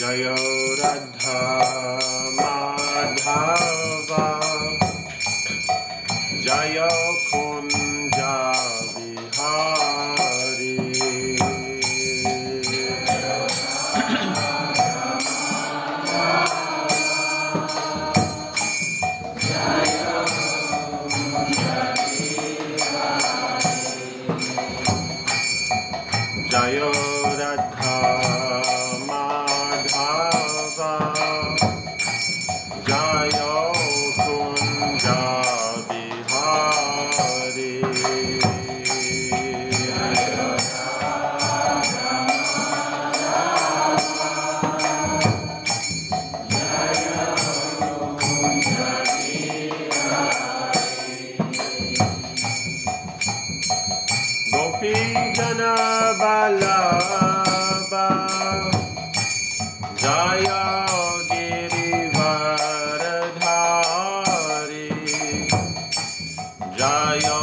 Jayo Radha Madhava Jayo Kunja Bihari Jayo Radha Madhava Jayo Kunja Bihari Gopi Jana Vallabha Jaya Girivaradhari Jaya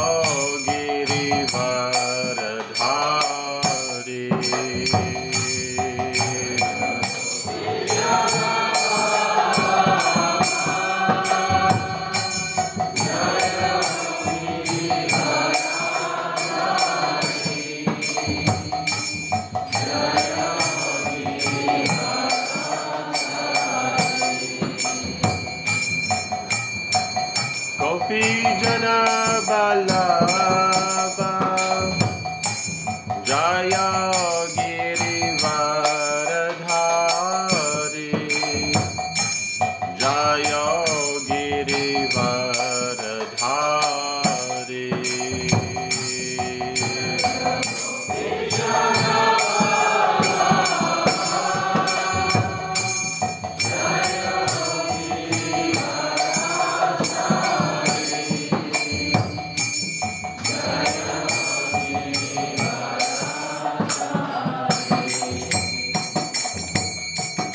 Girivaradhari Gopi Jana Vallabha Jaya Girivaradhari Jaya Girivaradhari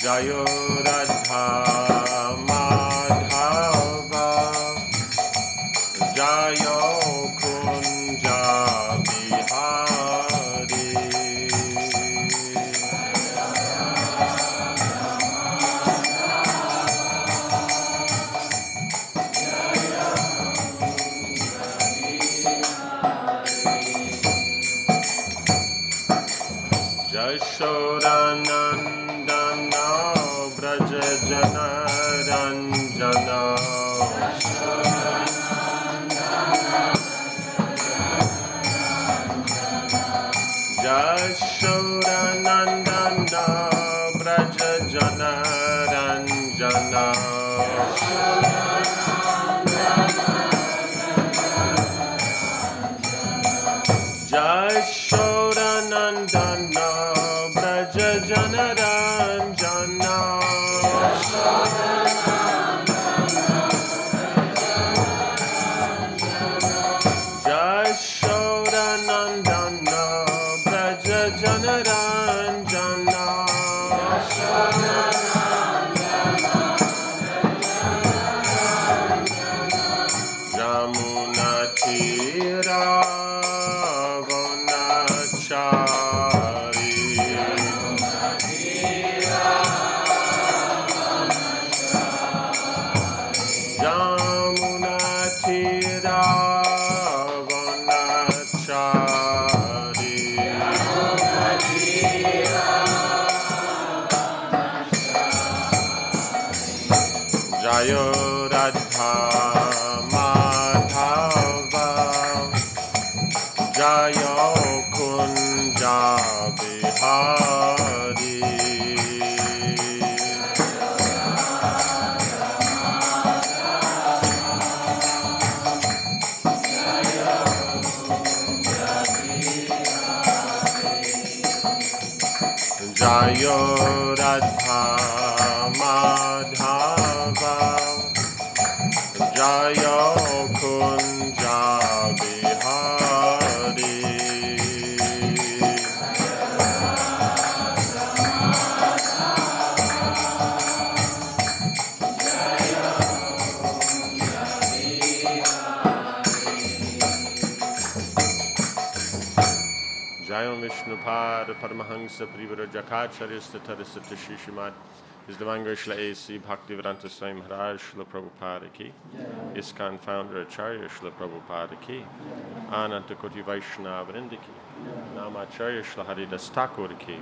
Jayo Radha Madhava Jayo Kunja Bihari Jashodanandana Braja Jana Ranjana Jashodanandana Braja Jana Ranjana Jashodanandana Braja Jana Ranjana Jashodanandana Braja Jana Ranjana Jamuna Tira Vanachari Jamuna Tira Vanachari Jayo Radha Madhava Jayo Kunja Bihari Jayo Radha Madhava Jayo Kunja Bihari Jayam Vishnupada Paramahansa Privarajakacharya Statarasata Shishimat His Divine Shla A.C. Bhakti Vidya Swami Maharaj Shla Prabhupada Ki ISKCON Founder Acharya Shla Prabhupada Ki Ananta Koti Vaishnava Vrinda Ki Namacharya Shla Haridas Thakur Ki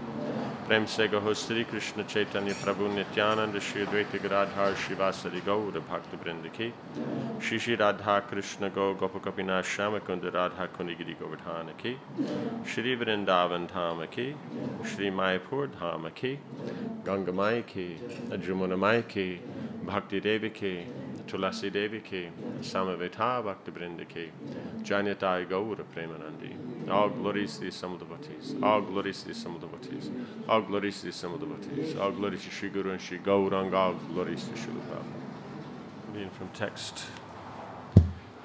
Prem Sega Hostri Krishna Chaitanya Prabhu Nityananda Shri Advaita Gadadhar Shivasari Gaura Bhakti Vrinda Ki Shishi Radha Krishna Go Gopakapina Shamakunda Radha Kundigiri Govardhana Ki Shri Vrindavan Dhama Ki Shri Mayapur Dhama Ki Ganga Mai Ki Ajumana Mai Ki Bhakti Devi Ki Tulasi Devi Ki Samaveta Bhakti Vrinda Ki Janatai Gaura Premanandi. All glories to the Samad devotees. All glories to the Samad devotees. All glories to the Samad devotees. All glories to Shri Guru and Shri Gauranga. All glories to Shri Prabhupada. Reading from text.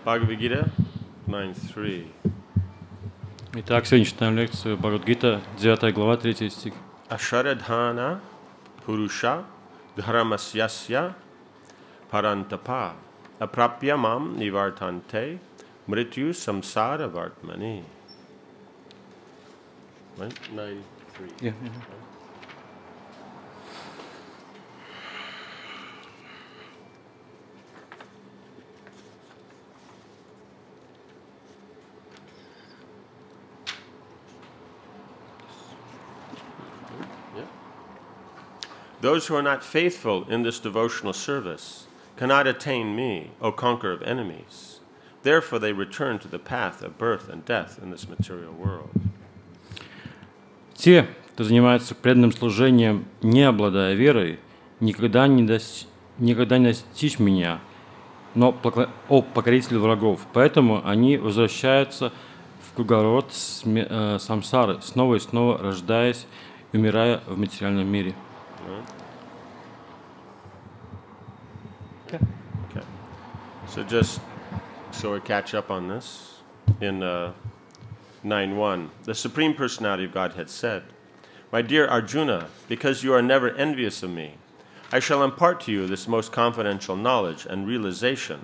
Bhagavad Gita 9.3. Итак, сегодня читаем лекцию Bhagavad Gita, 9 глава, 3 стих. Asharadhana Purusha Dharmasyasya Parantapa Aprapyamam Nivartante Mrityu Samsara Vartmani. Right? 9.3. Yeah. Those who are not faithful in this devotional service cannot attain me, O conqueror of enemies. Therefore they return to the path of birth and death in this material world. Те, кто занимается преданным служением, не обладая верой, никогда не достичь меня, но покоритель врагов. Поэтому они возвращаются в круговорот самсары, снова и снова рождаясь и умирая в материальном мире. Okay. So just so we catch up on this, in 9.1, the Supreme Personality of Godhead said, "My dear Arjuna, because you are never envious of me, I shall impart to you this most confidential knowledge and realization,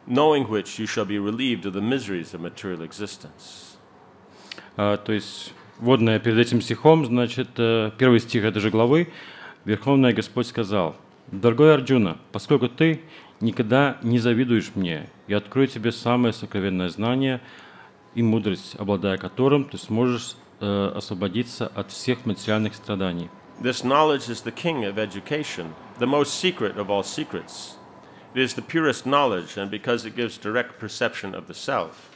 knowing which you shall be relieved of the miseries of material existence." То есть вводная перед этим стихом, значит, первый стих этой же главы, Верховный Господь сказал: «Дорогой Арджуна, поскольку ты никогда не завидуешь мне, я открою тебе самое сокровенное знание и мудрость, обладая которым ты сможешь освободиться от всех материальных страданий». This knowledge is the king of education, the most secret of all secrets. It is the purest knowledge, and because it gives direct perception of the self,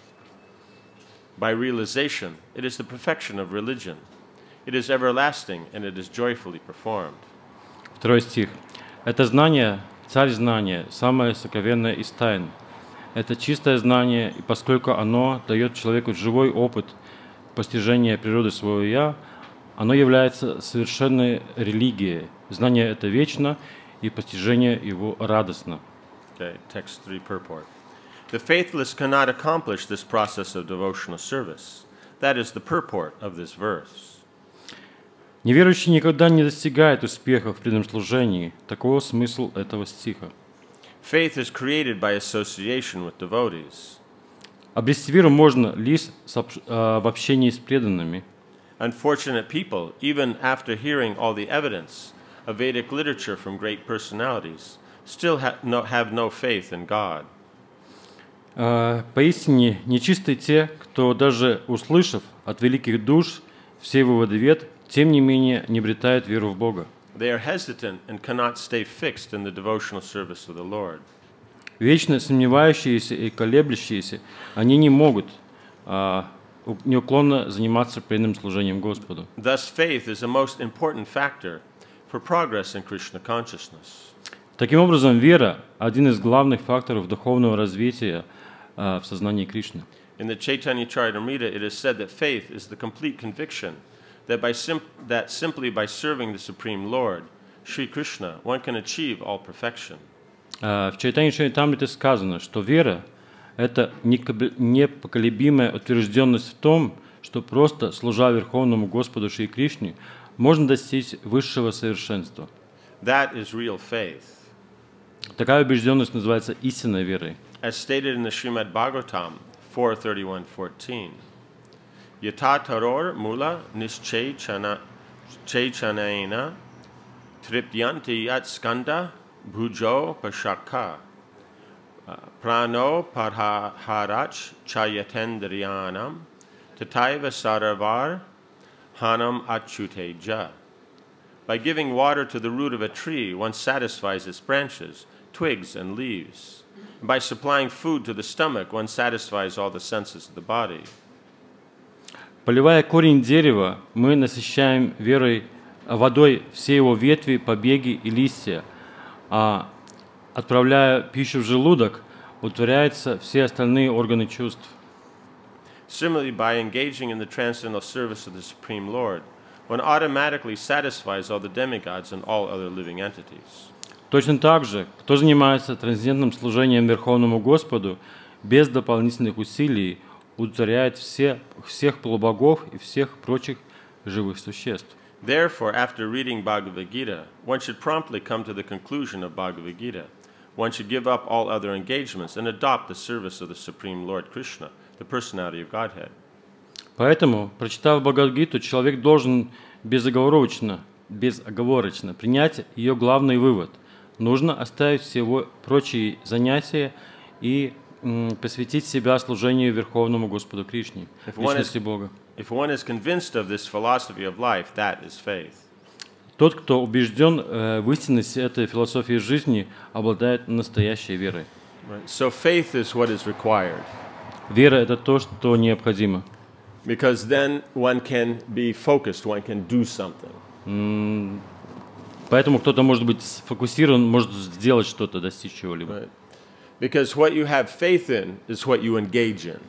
by realization, it is the perfection of religion. It is everlasting, and it is joyfully performed. Второй стих. Это знание, царь знания, самое сокровенное из тайн. Это чистое знание, и поскольку оно дает человеку живой опыт постижения природы своего «я», оно является совершенной религией. Знание это вечно, и постижение его радостно. Okay, text 3 purport. The faithless cannot accomplish this process of devotional service. That is the purport of this verse. Неверующий никогда не достигает успеха в преданном служении. Таков смысл этого стиха. Faith is created by association with devotees. Обрести веру можно лишь в общении с преданными. Unfortunate people, even after hearing all the evidence of Vedic literature from great personalities, still have no faith in God. Поистине нечисты те, кто даже услышав от великих душ все выводы вед, тем не менее не обретает веру в Бога. They are hesitant and cannot stay fixed in the devotional service of the Lord. Вечно сомневающиеся и колеблющиеся, они не могут неуклонно заниматься преданным служением Господу. Thus, faith is a most important factor for progress in Krishna consciousness. Таким образом, вера – один из главных факторов духовного развития в сознании Кришны. In the Chaitanya Charitamrita, it is said that faith is the complete conviction that simply by serving the Supreme Lord, Sri Krishna, one can achieve all perfection. В Чайтанья Чаритамрите сказано, что вера – это непоколебимая утвержденность в том, что просто служа Верховному Господу Шри Кришне, можно достичь высшего совершенства. That is real faith. Такая убежденность называется истинной верой. As stated in the Srimad Bhagavatam 4.31.14, Yatataror mula nischechanaena tripyanti yat skanda bhujo pashaka prano parharach chayatendriyanam tataiva saravar hanam achuteja. By giving water to the root of a tree, one satisfies its branches, twigs, and leaves. And by supplying food to the stomach, one satisfies all the senses of the body. Поливая корень дерева, мы насыщаем водой все его ветви, побеги и листья, а отправляя пищу в желудок, удовлетворяются все остальные органы чувств. Similarly, by engaging in the transcendental service of the Supreme Lord, one automatically satisfies all the demigods and all other living entities. Точно так же, кто занимается трансцендентным служением Верховному Господу, без дополнительных усилий удовлетворяет всех полубогов и всех прочих живых существ. Therefore, after reading Bhagavad Gita, one should promptly come to the conclusion of Bhagavad Gita. One should give up all other engagements and adopt the service of the Supreme Lord Krishna, the personality of Godhead. Поэтому, прочитав Бхагавад-гиту, человек должен безоговорочно принять ее главный вывод. Нужно оставить все прочие занятия и посвятить себя служению Верховному Господу Кришне, личности Бога. If one is convinced of this philosophy of life, that is faith. Тот, кто убежден в истинности этой философии жизни, обладает настоящей верой. So faith is what is required. Вера – это то, что необходимо. Because then one can be focused, one can do something. Поэтому кто-то может быть сфокусирован, может сделать что-то, достичь чего-либо. Right. Because what you have faith in is what you engage in.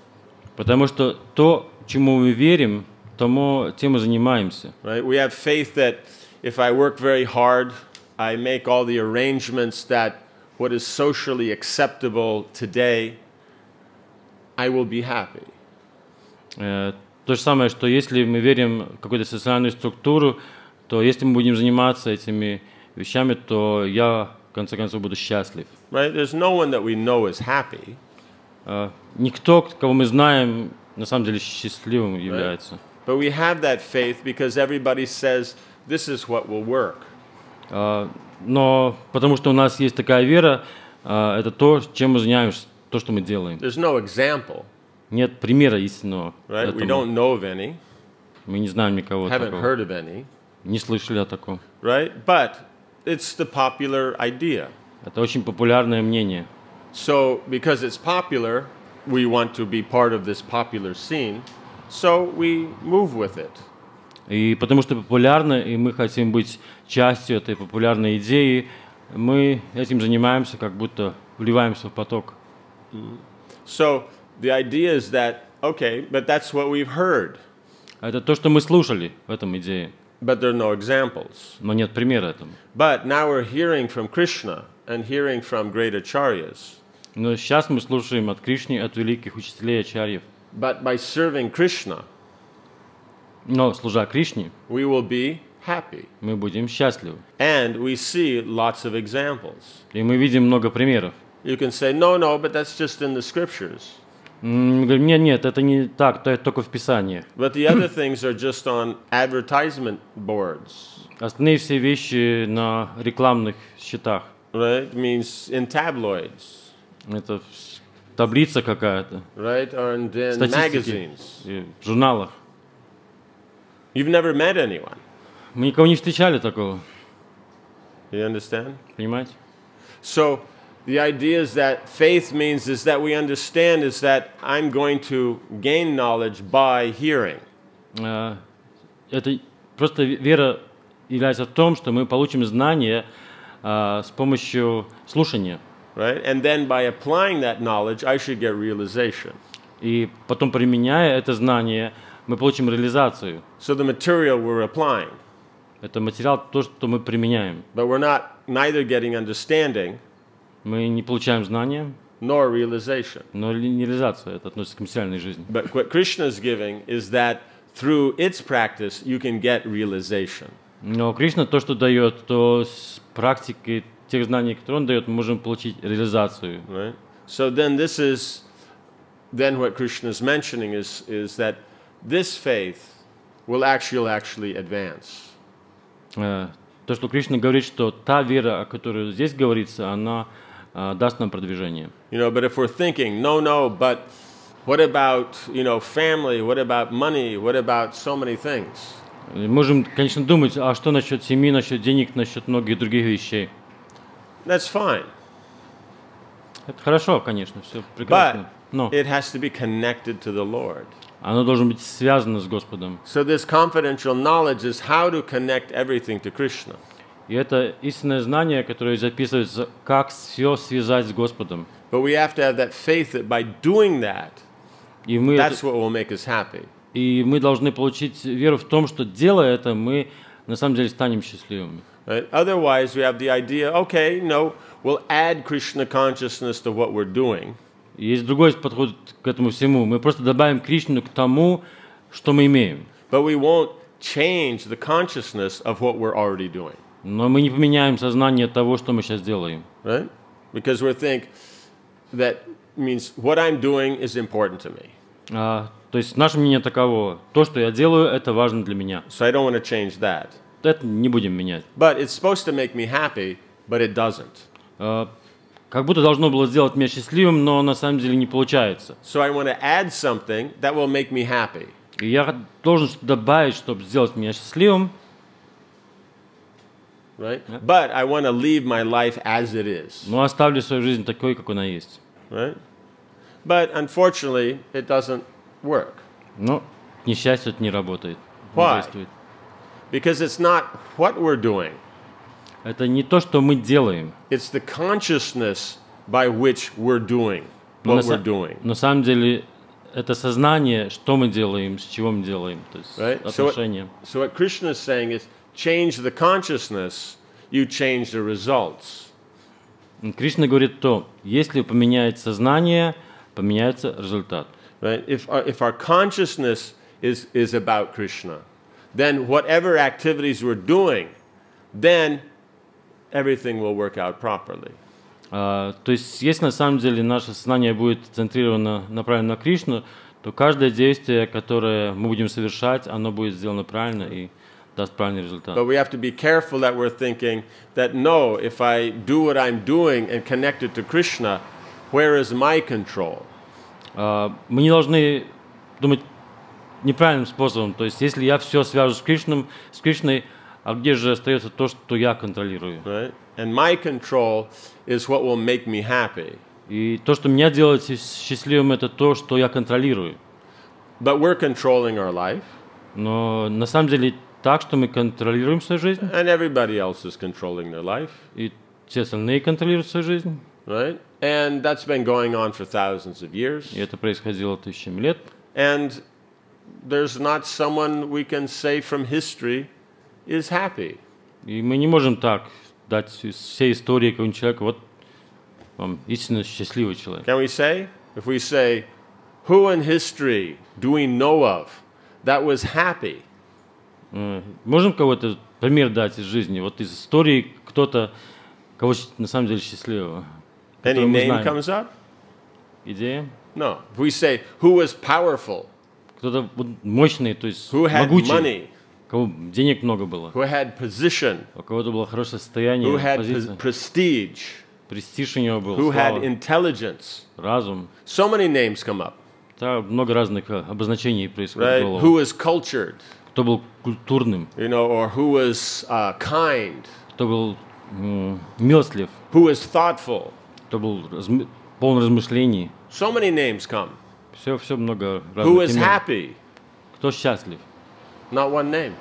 Потому что то, чему мы верим, тем и занимаемся. Right? We have faith that if I work very hard, I make all the arrangements that what is socially acceptable today, I will be happy. То же самое, что если мы верим в какую-то социальную структуру, то если мы будем заниматься этими вещами, то я, в конце концов, буду счастлив. Right? There's no one that we know is happy. Никто, кого мы знаем, на самом деле счастливым является. But we have that faith because everybody says this is what will work. Но потому что у нас есть такая вера, это то, чем мы занимаемся, то, что мы делаем. There's no example. Нет примера истинного. Right? We don't know of any. Мы не знаем никого Haven't такого. heard of any. Не слышали о таком. Right? But it's the popular idea. Это очень популярное мнение. So because it's popular, we want to be part of this popular scene, so we move with it. И потому что популярно, и мы хотим быть частью этой популярной идеи, мы этим занимаемся, как будто вливаемся в поток. So the idea is that, okay, but that's what we've heard. Это то, что мы слушали в этом идее. But there are no examples. Но нет примера этому. But now we're hearing from Krishna and hearing from great acharyas. Но сейчас мы слушаем от Кришны, от великих учителей ачарьев. But by serving Krishna, но служа Кришне, we will be happy. Мы будем счастливы. And we see lots of examples. И мы видим много примеров. You can say, no, but that's just in the scriptures. Мы говорим, нет, это не так, это только в Писании. But the other things are just on advertisement boards. Остальные все вещи на рекламных счетах. Right? It means in tabloids. Это таблица какая-то. Right? Or in magazines. В журналах. You've never met anyone. Мы никого не встречали такого. You understand? Понимаете? So the idea is that faith means is that we understand is that I'm going to gain knowledge by hearing. Это просто вера является в том, что мы получим знания с помощью слушания. Right? And then by applying that knowledge, I should get realization. И потом, применяя это знание, мы получим реализацию. So the material we're applying. Это материал, то, что мы применяем. But we're not neither getting understanding. Мы не получаем знания. Nor realization. Но не реализация, это относится к материальной жизни. But what Krishna is giving is that through its practice you can get realization. Но Кришна то, что дает, то с практикой тех знаний, которые он дает, мы можем получить реализацию. Right? So then this is then what Krishna is mentioning is that this faith will actually advance. То, что Кришна говорит, что та вера, о которой здесь говорится, она даст нам продвижение. But if we're thinking, no, but what about, family? What about money? What about so many things? Можем, конечно, думать, а что насчет семьи, насчет денег, насчет многих других вещей. That's fine. Это хорошо, конечно, все прекрасно. Но it has to be connected to the Lord. Оно должно быть связано с Господом. So this confidential knowledge is how to connect everything to Krishna. И это истинное знание, которое записывается, как все связать с Господом. But we have to have that faith that by doing that, that's what will make us happy. И мы должны получить веру в том, что делая это, мы на самом деле станем счастливыми. Right? Otherwise, we have the idea, okay, we'll add Krishna consciousness to what we're doing. Есть другой подход к этому всему. Мы просто добавим Кришну к тому, что мы имеем. But we won't change the consciousness of what we're already doing. Но мы не поменяем сознание того, что мы сейчас делаем. Right? Because we think that means what I'm doing is important to me. То есть наше мнение таково: то, что я делаю, это важно для меня. So I don't want to change that. Это не будем менять. But it's supposed to make me happy, but it doesn't. Как будто должно было сделать меня счастливым, но на самом деле не получается. So I want to add something that will make me happy. И я должен что-то добавить, чтобы сделать меня счастливым. Right? Yeah. But I want to leave my life as it is. Но оставлю свою жизнь такой, как она есть. Right? But unfortunately, it doesn't work. Но, к несчастью, это не работает. Why? Because it's not what we're doing. Это не то, что мы делаем. It's the consciousness by which we're doing what we're doing. На самом деле, это сознание, что мы делаем, с чего мы делаем, то есть отношения. So what Krishna is saying is, change the consciousness, you change the results. Кришна говорит то: если поменять сознание, поменяется результат. Right? If our consciousness is about Krishna, then whatever activities we're doing, then everything will work out properly. То есть, если на самом деле наше сознание будет центрировано, направлено на Кришну, то каждое действие, которое мы будем совершать, оно будет сделано правильно и даст правильный результат. But we have to be careful that we're thinking that no, if I do what I'm doing and connect it to Krishna, where is my control? Мы не должны думать неправильным способом. То есть, если я все свяжу с Кришной, а где же остается то, что я контролирую? Right? And my control is what will make me happy. И то, что меня делает счастливым, это то, что я контролирую. But we're controlling our life. Но на самом деле так, что мы контролируем свою жизнь. And everybody else is controlling their life. И все остальные контролируют свою жизнь. Right? And that's been going on for thousands of years. И это происходило тысячами лет. And there's not someone we can say from history is happy. И мы не можем так дать из всей истории какого-нибудь человека, вот вам истинно счастливый человек. Can we say? If we say, who in history do we know of that was happy? Можем кого-то пример дать из жизни? Вот из истории кто-то, кого на самом деле счастливого? Any name comes up? Идея? No. If we say, who was powerful? Кто-то мощный, то есть who had могучий. Money? У кого денег много было. Who had position? У кого-то было хорошее состояние, who had позиция. Prestige? Престиж у него был. Who слава. had intelligence? Разум. So many names come up. Да, много разных обозначений происходит в голову. Who was cultured? Кто был культурным? Or who was kind? Кто был милостлив? Who was thoughtful? Кто был полон размышлений? So many names come. Все много разных Who is имен. happy? Кто счастлив? Not one name.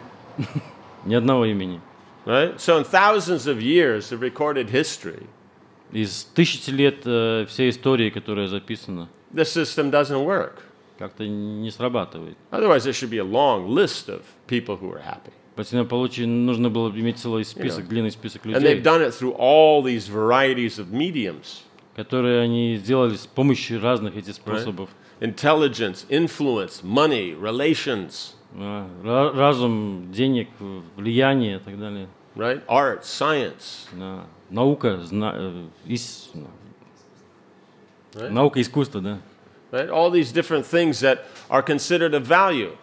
Ни одного имени. Right? So in thousands of years of recorded history, из тысяч лет всей истории, которая записана, the system doesn't work. Как-то не срабатывает. Otherwise, there should be a long list of people who are happy. В противном случае нужно было иметь целый список, длинный список людей. And they've done it through all these varieties of mediums. Которые они сделали с помощью разных этих способов. Intelligence, influence, money, relations. Разум, денег, влияние и так далее. Right? Art, science. Наука, наука, искусство, да. Right? All these different things that are considered of value.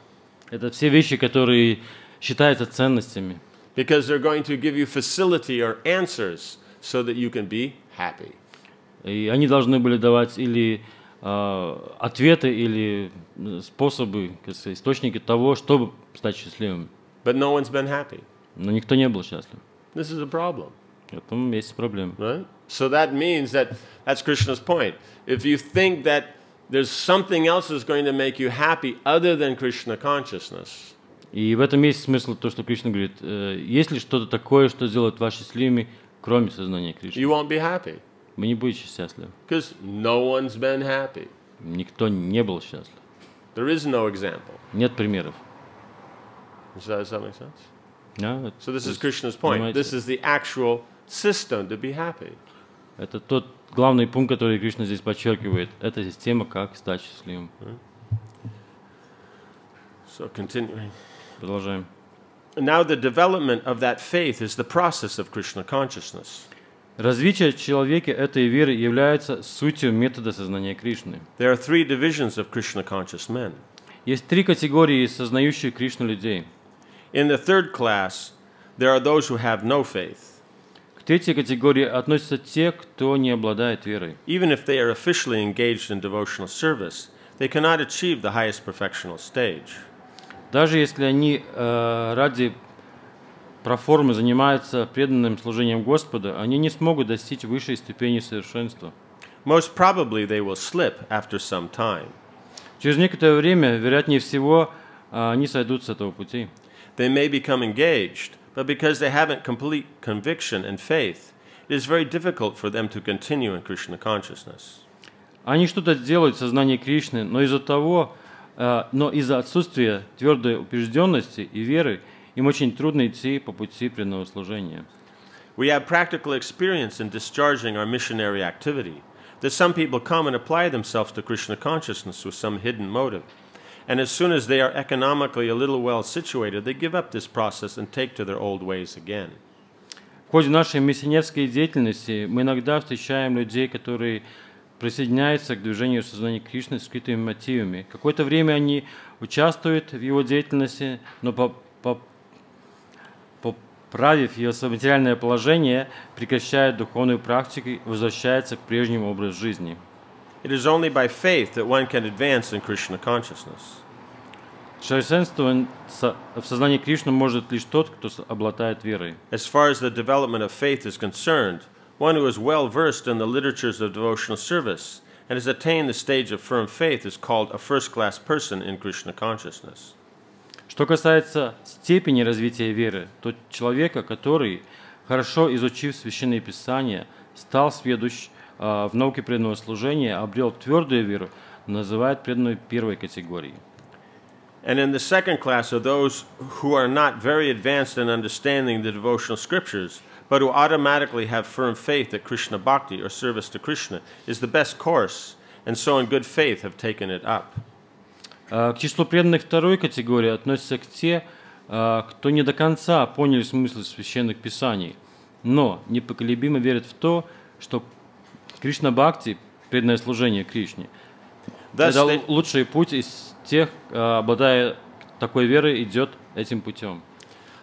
Это все вещи, которые считаются ценностями. Because they're going to give you facility or answers so that you can be happy. И они должны были давать или ответы, или способы, источники того, чтобы стать счастливым. But no one's been happy. Но никто не был счастлив. This is a problem. В этом есть проблема. Right? So that means that's Krishna's point. If you think that there's something else that's going to make you happy other than Krishna consciousness, И в этом есть смысл то, что Кришна говорит. Есть ли что-то такое, что сделает вас счастливыми, кроме сознания Кришны? you won't be happy. Вы не будете счастливы. Because no one's been happy. Никто не был счастлив. There is no example. Нет примеров. Does that make sense? Да, So this is Krishna's point. This is the actual system to be happy. это тот главный пункт, который Кришна здесь подчеркивает. Это система, как стать счастливым. So continuing. Продолжаем. Now the development of that faith is the process of Krishna consciousness. Развитие человека этой веры является сутью метода сознания Кришны. There are three divisions of Krishna conscious men. Есть три категории сознающих Кришну людей. In the third class, there are those who have no faith. К третьей категории относятся те, кто не обладает верой. Even if they are officially engaged in devotional service, they cannot achieve the highest perfectional stage. Даже если они ради проформы занимаются преданным служением Господа, они не смогут достичь высшей ступени совершенства. Most probably they will slip after some time. Через некоторое время, вероятнее всего, они сойдут с этого пути. They may become engaged, but because they haven't complete conviction and faith, it is very difficult for them to continue in Krishna consciousness. Они что-то делают в сознании Кришны, но из-за отсутствия твердой убежденности и веры им очень трудно идти по пути преданного служения. We have practical experience in discharging our missionary activity, that some people come and apply themselves to Krishna consciousness with some hidden motive. And as soon as they are economically a little well situated, they give up this process and take to their old ways again. В ходе нашей миссионерской деятельности мы иногда встречаем людей, которые присоединяются к движению сознания Кришны с скрытыми мотивами. Какое-то время они участвуют в его деятельности, но поправив ее материальное положение, прекращают духовную практику и возвращаются к прежнему образу жизни. It is only by faith that one can advance in Krishna consciousness. Совершенствоваться в сознании Кришны может лишь тот, кто обладает верой. As far as the development of faith is concerned, one who is well versed in the literatures of devotional service and has attained the stage of firm faith is called a first-class person in Krishna consciousness. Что касается степени развития веры, то человека, который, хорошо изучив Священные Писания, стал сведущ в науке преданного служения, обрел твердую веру, называют преданной первой категорией. And in the second class are those who are not very advanced in understanding the devotional scriptures, but who automatically have firm faith that Krishna Bhakti or service to Krishna is the best course, and so in good faith have taken it up. К числу преданных второй категории относятся те, кто не до конца поняли смысл священных писаний, но непоколебимо верят в то, что Кришна Бхакти, преданное служение Кришне, это лучший путь из тех, обладая такой верой, идет этим путем.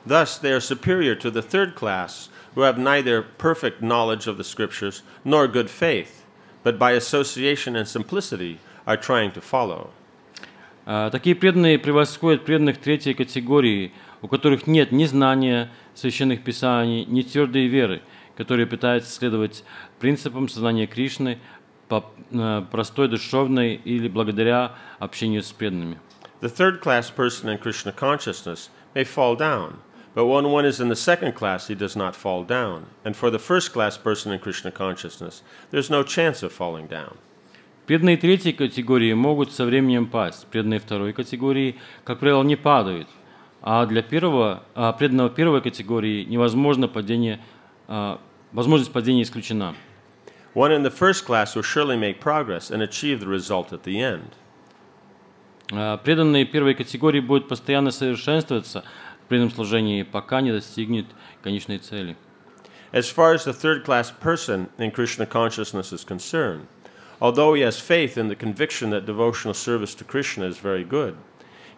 Thus, they are superior to the third class, who have neither perfect knowledge of the scriptures nor good faith, but by association and simplicity are trying to follow. Такие преданные превосходят преданных третьей категории, у которых нет ни знания священных писаний, ни твердой веры, которые пытаются следовать принципам сознания Кришны по простой душевной или благодаря общению с преданными. The third class person in Krishna consciousness may fall down, but when one is in the second class, he does not fall down. And for the first class person in Krishna consciousness, there's no chance of falling down. Преданные третьей категории могут со временем пасть. Преданные второй категории, как правило, не падают. А для преданного первой категории возможность падения исключена. One in the first class will surely make progress and achieve the result at the end. Преданные первой категории будут постоянно совершенствоваться в преданном служении, пока не достигнет конечной цели. As far as the third class person in Krishna consciousness is concerned, although he has faith in the conviction that devotional service to Krishna is very good,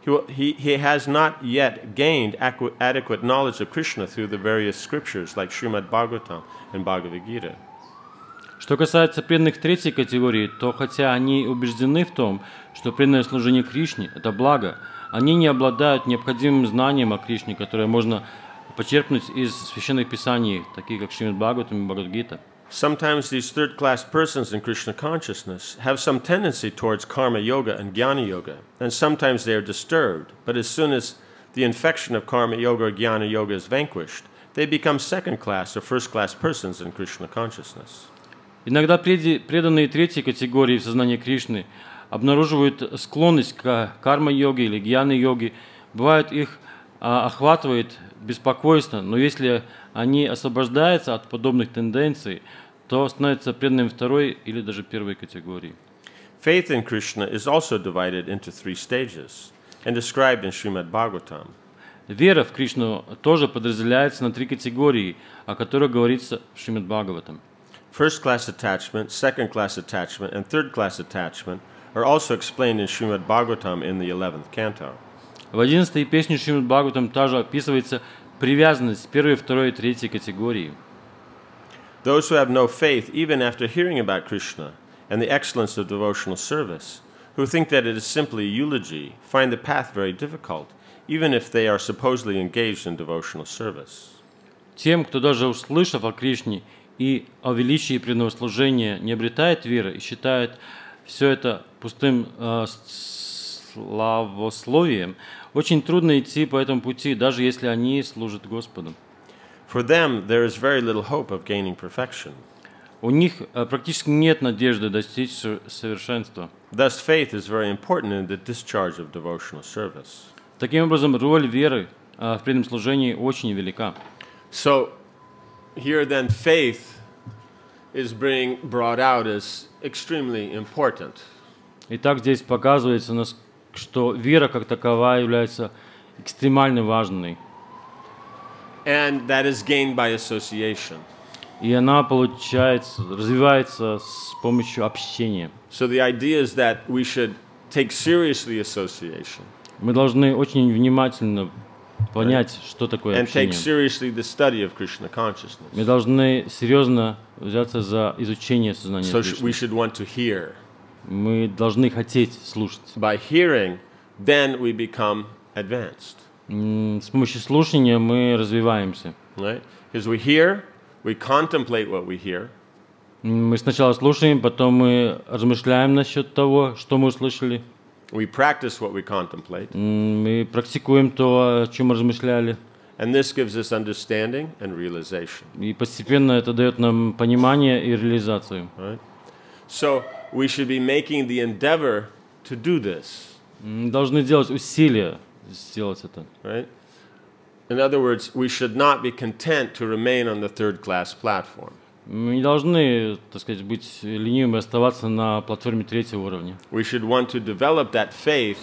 he has not yet gained adequate knowledge of Krishna through the various scriptures like Srimad Bhagavatam and Bhagavad Gita. Что касается преданных третьей категории, то хотя они убеждены в том, что преданное служение Кришне – это благо, они не обладают необходимым знанием о Кришне, которое можно почерпнуть из священных писаний, таких как Шримад Бхагаватам и Бхагавад-гита. Sometimes these third-class persons in Krishna consciousness have some tendency towards karma yoga and jnana yoga, and sometimes they are disturbed, but as soon as the infection of karma yoga or jnana yoga is vanquished, they become second-class or first-class persons in Krishna consciousness. Иногда преданные третьей категории в сознании Кришны обнаруживают склонность к карма-йоге или гьяна-йоге. Бывает, их охватывает беспокойство, но если они освобождаются от подобных тенденций, то становятся преданными второй или даже первой категории. Faith in Krishna is also divided into 3 stages and described in Srimad Bhagavatam. Вера в Кришну тоже подразделяется на 3 категории, о которых говорится в Шримад Бхагаватам. First-class attachment, second-class attachment, and third-class attachment are also explained in Srimad Bhagavatam in the 11th canto. В 11-й песне Шримад Бхагаватам также описывается привязанность первой, второй и третьей категории. Those who have no faith, even after hearing about Krishna and the excellence of devotional service, who think that it is simply a eulogy, find the path very difficult, even if they are supposedly engaged in devotional service. Тем, кто даже услышав о Кришне и о величии преданного служения, не обретает веры и считает все это пустым славословием, очень трудно идти по этому пути, даже если они служат Господу. For them, there is very little hope of gaining perfection. У них практически нет надежды достичь совершенства. Thus, faith is very important in the discharge of devotional service. Таким образом, роль веры в преданном служении очень велика. So, here then, faith is being brought out as extremely important. Итак, здесь показывается, что вера как таковая является экстремально важной. And that is gained by association. И она развивается с помощью общения. So the idea is that we should take seriously association. Мы должны очень внимательно понять, что такое and take общение. seriously the study of Krishna consciousness. Мы должны серьезно взяться за изучение сознания So Кришны. we should want to hear. Мы должны хотеть слушать. By hearing, then we become advanced. С помощью слушания мы развиваемся. Right? Because we hear, we contemplate what we hear. Мы сначала слушаем, потом мы размышляем насчет того, что мы услышали. We practice what we contemplate. Мы практикуем то, о чем мы размышляли. And this gives us understanding and realization. И постепенно это дает нам понимание и реализацию. Right? So we should be making the endeavor to do this. Мы должны делать усилия сделать это. Right? In other words, we should not be content to remain on the third-class platform. Мы не должны, так сказать, быть ленивыми и оставаться на платформе третьего уровня. We should want to develop that faith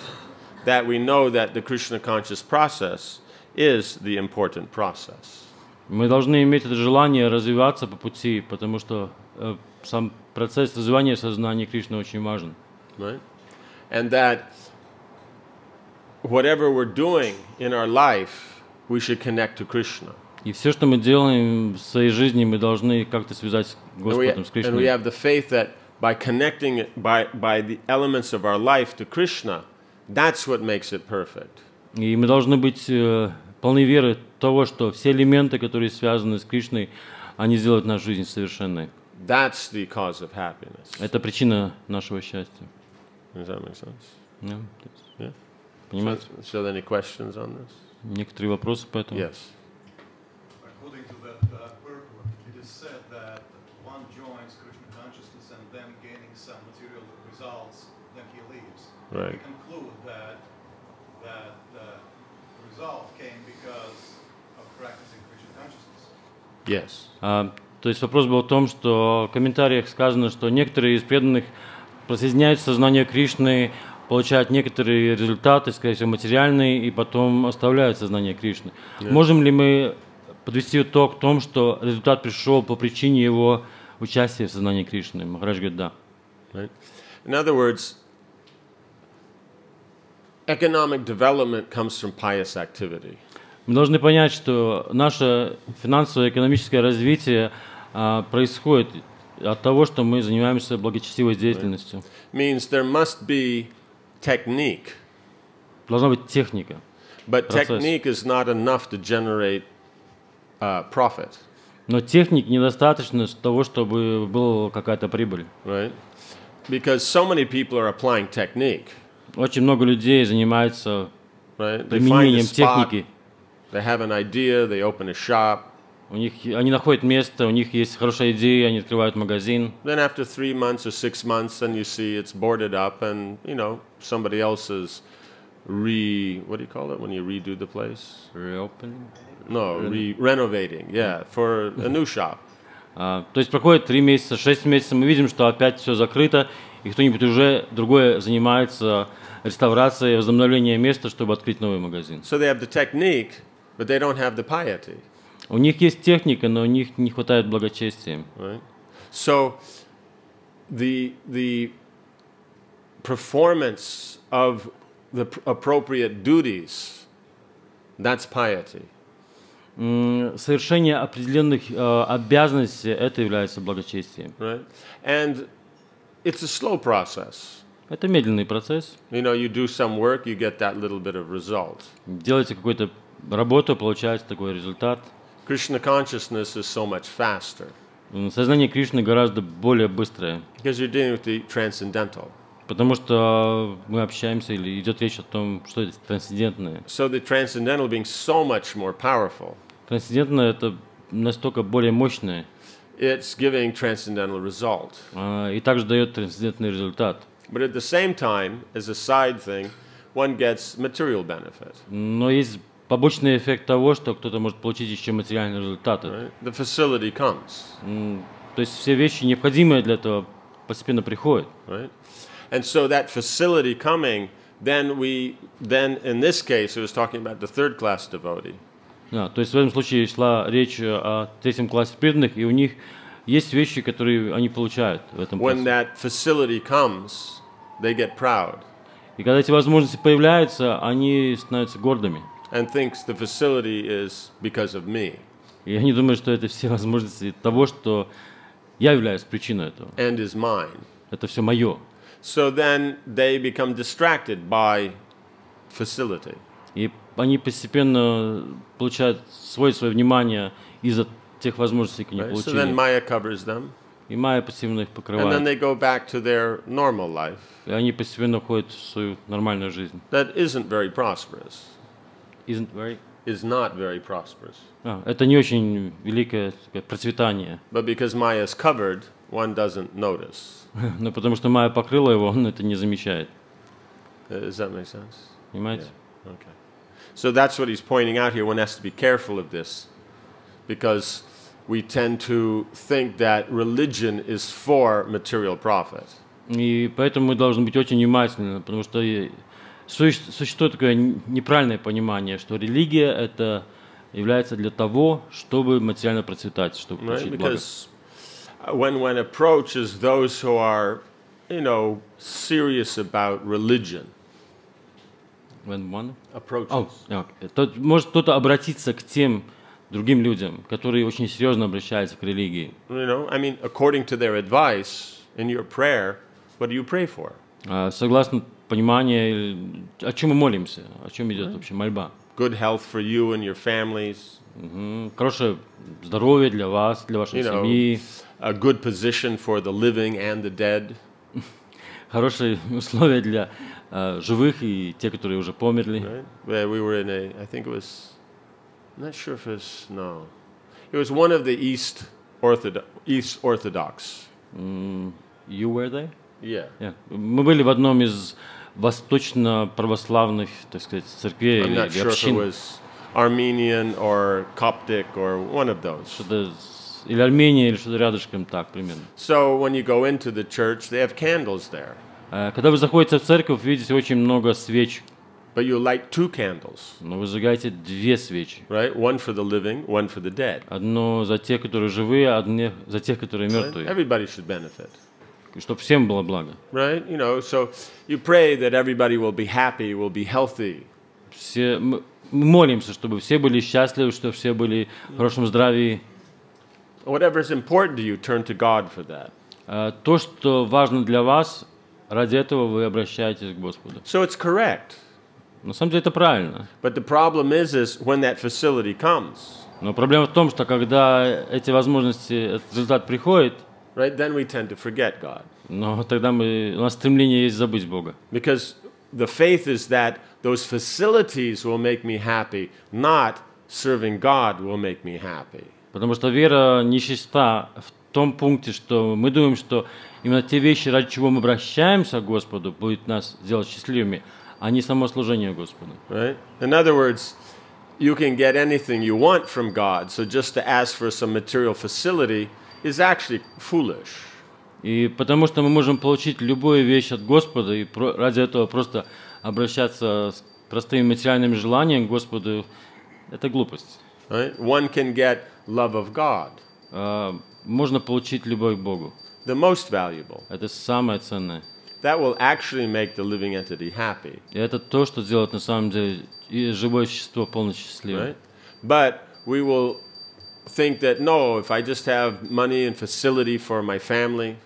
that we know that the Krishna conscious process is the important process. Мы должны иметь это желание развиваться по пути, потому что сам процесс развивания сознания Кришны очень важен. Right? And that whatever we're doing in our life, we should connect to Krishna. И все, что мы делаем в своей жизни, мы должны как-то связать с Господом, с And we Кришной. have the faith that by connecting it, by the elements of our life to Krishna, that's what makes it perfect. И мы должны быть полны веры того, что все элементы, которые связаны с Кришной, они сделают нашу жизнь совершенной. That's the cause of happiness. Это причина нашего счастья. Does that make sense? Yeah. Yeah. Понимаете? So any questions on this? Некоторые вопросы по этому? Yes. According to that purport, it is said that one joins Krishna consciousness and then gaining some material results, then he leaves. Right. We conclude that the result came because of practicing Krishna consciousness. Yes. То есть вопрос был в том, что в комментариях сказано, что некоторые из преданных присоединяются к сознанию Кришны, получают некоторые результаты, скорее всего, материальные, и потом оставляют сознание Кришны. Yeah. Можем ли мы подвести итог в том, что результат пришел по причине его участия в сознании Кришны? Махарадж говорит, да. Right. In other words, economic development comes from pious activity. Мы должны понять, что наше финансово-экономическое развитие происходит от того, что мы занимаемся благочестивой деятельностью. Means there must be technique. Должна быть техника. But Процесс. technique is not enough to generate profit. Но техник недостаточно того, чтобы была какая-то прибыль. Right? Because so many people are applying technique. Очень много людей занимаются Right? They find a применением spot, техники. they have an idea, they open a shop. Они находят место, у них есть хорошая идея, они открывают магазин. Then after 3 months or 6 months, then you see it's boarded up, and somebody else is what do you call it when you redo the place? Reopening. No, renovating. Yeah, for a new shop. То есть проходит 3 месяца, 6 месяцев, мы видим, что опять все закрыто, и кто-нибудь уже другое занимается реставрацией, возобновлением места, чтобы открыть новый магазин. So they have the technique, but they don't have the piety. У них есть техника, но у них не хватает благочестия. Right? So the performance of the appropriate duties, that's piety. Совершение определенных обязанностей это является благочестием. Right? And it's a slow process. Это медленный процесс. You do some work, you get that little bit of result. Делаете какую-то работу, получаете такой результат. Krishna consciousness is so much faster. Сознание Кришны гораздо более быстрое. Because you're dealing with the transcendental. Потому что мы общаемся или идет речь о том, что это трансцендентное. So the transcendental being so much more powerful. Трансцендентное это настолько более мощное. It's giving transcendental result. И также дает трансцендентный результат. But at the same time, as a side thing, one gets material benefit. Но есть побочный эффект того, что кто-то может получить еще материальные результаты. Right? The facility comes. То есть все вещи, необходимые для этого, постепенно приходят. Right? And so that facility coming, then in this case, it was talking about the third class devotee. Да, то есть в этом случае шла речь о третьем классе преданных, и у них есть вещи, которые они получают в этом When классе. that facility comes, they get proud И когда эти возможности появляются, они становятся гордыми. and thinks the facility is because of me И они думают, что это все возможности того, что я являюсь причиной этого. and is mine. Это все мое. So then they become distracted by facility. И они постепенно получают свое внимание из-за тех возможностей, которые они Right? So then получили. Maya covers them, И майя постепенно их and then покрывает. they go back to their normal life И они постепенно уходят в свою нормальную жизнь. that isn't very prosperous, is not very prosperous. Это не очень великое такое процветание. But because Maya is covered, one doesn't notice. Но потому что майя покрыла его, он это не замечает. Does that make sense? Понимаете? Okay. So that's what he's pointing out here. One has to be careful of this because we tend to think that religion is for material profit. И поэтому мы должны быть очень внимательны, потому что существует такое неправильное понимание, что религия это является для того, чтобы материально процветать, чтобы получить благо. Because when one approaches those who are, serious about religion, When one? approaches. То может кто-то обратиться к тем другим людям, которые очень серьезно обращаются к религии. According to their advice in your prayer, what do you pray for? Согласно пониманию, о чем мы молимся, о чем идет вообще мольба. Good health for you and your families. Хорошее здоровье для вас, для вашей семьи. A good position for the living and the dead. Хорошие условия для живых и те, которые уже померли. Right? We were in I think it was, I'm not sure if it's, no. It was one of the East Orthodox. You were there? Yeah. Мы были в одном из восточно-православных, так сказать, церквей I'm или not sure if it общин. was Armenian or Coptic or one of those. Что-то или Армения, или что-то рядышком так, примерно. So when you go into the church, they have candles there. Когда вы заходите в церковь, видите очень много свеч. But you light 2 candles, Но вы зажигаете 2 свечи. right? One for the living, one for the dead. Одно за тех, которые живые, а одно за тех, которые Right? мертвые. Everybody should benefit. чтобы всем было благо. Right? You know, so you pray that everybody will be happy, will be healthy. Мы молимся, чтобы все были счастливы, чтобы все были в хорошем здравии. Whatever is important to you, turn to God for that. То, что важно для вас, ради этого вы обращаетесь к Господу. So it's correct. На самом деле это правильно. But the problem is when that facility comes. Но проблема в том, что когда эти возможности, этот результат приходит, right, then we tend to forget God. Но тогда у нас стремление есть забыть Бога. Because the faith is that those facilities will make me happy, not serving God will make me happy. Потому что вера нечиста в том пункте, что мы думаем, что именно те вещи, ради чего мы обращаемся к Господу, будет нас делать счастливыми, а не само служение Господу. Right? In other words, you can get anything you want from God, so just to ask for some material facility is actually foolish. И потому что мы можем получить любую вещь от Господа, и ради этого просто обращаться с простыми материальными желаниями к Господу, это глупость. Right? One can get love of God. Можно получить любовь к Богу. The most valuable. Это самое ценное. That will actually make the living entity happy. И это то, что делает на самом деле живое существо полностью счастливым. Right? But we will think that no, if I just have money and facility for my family.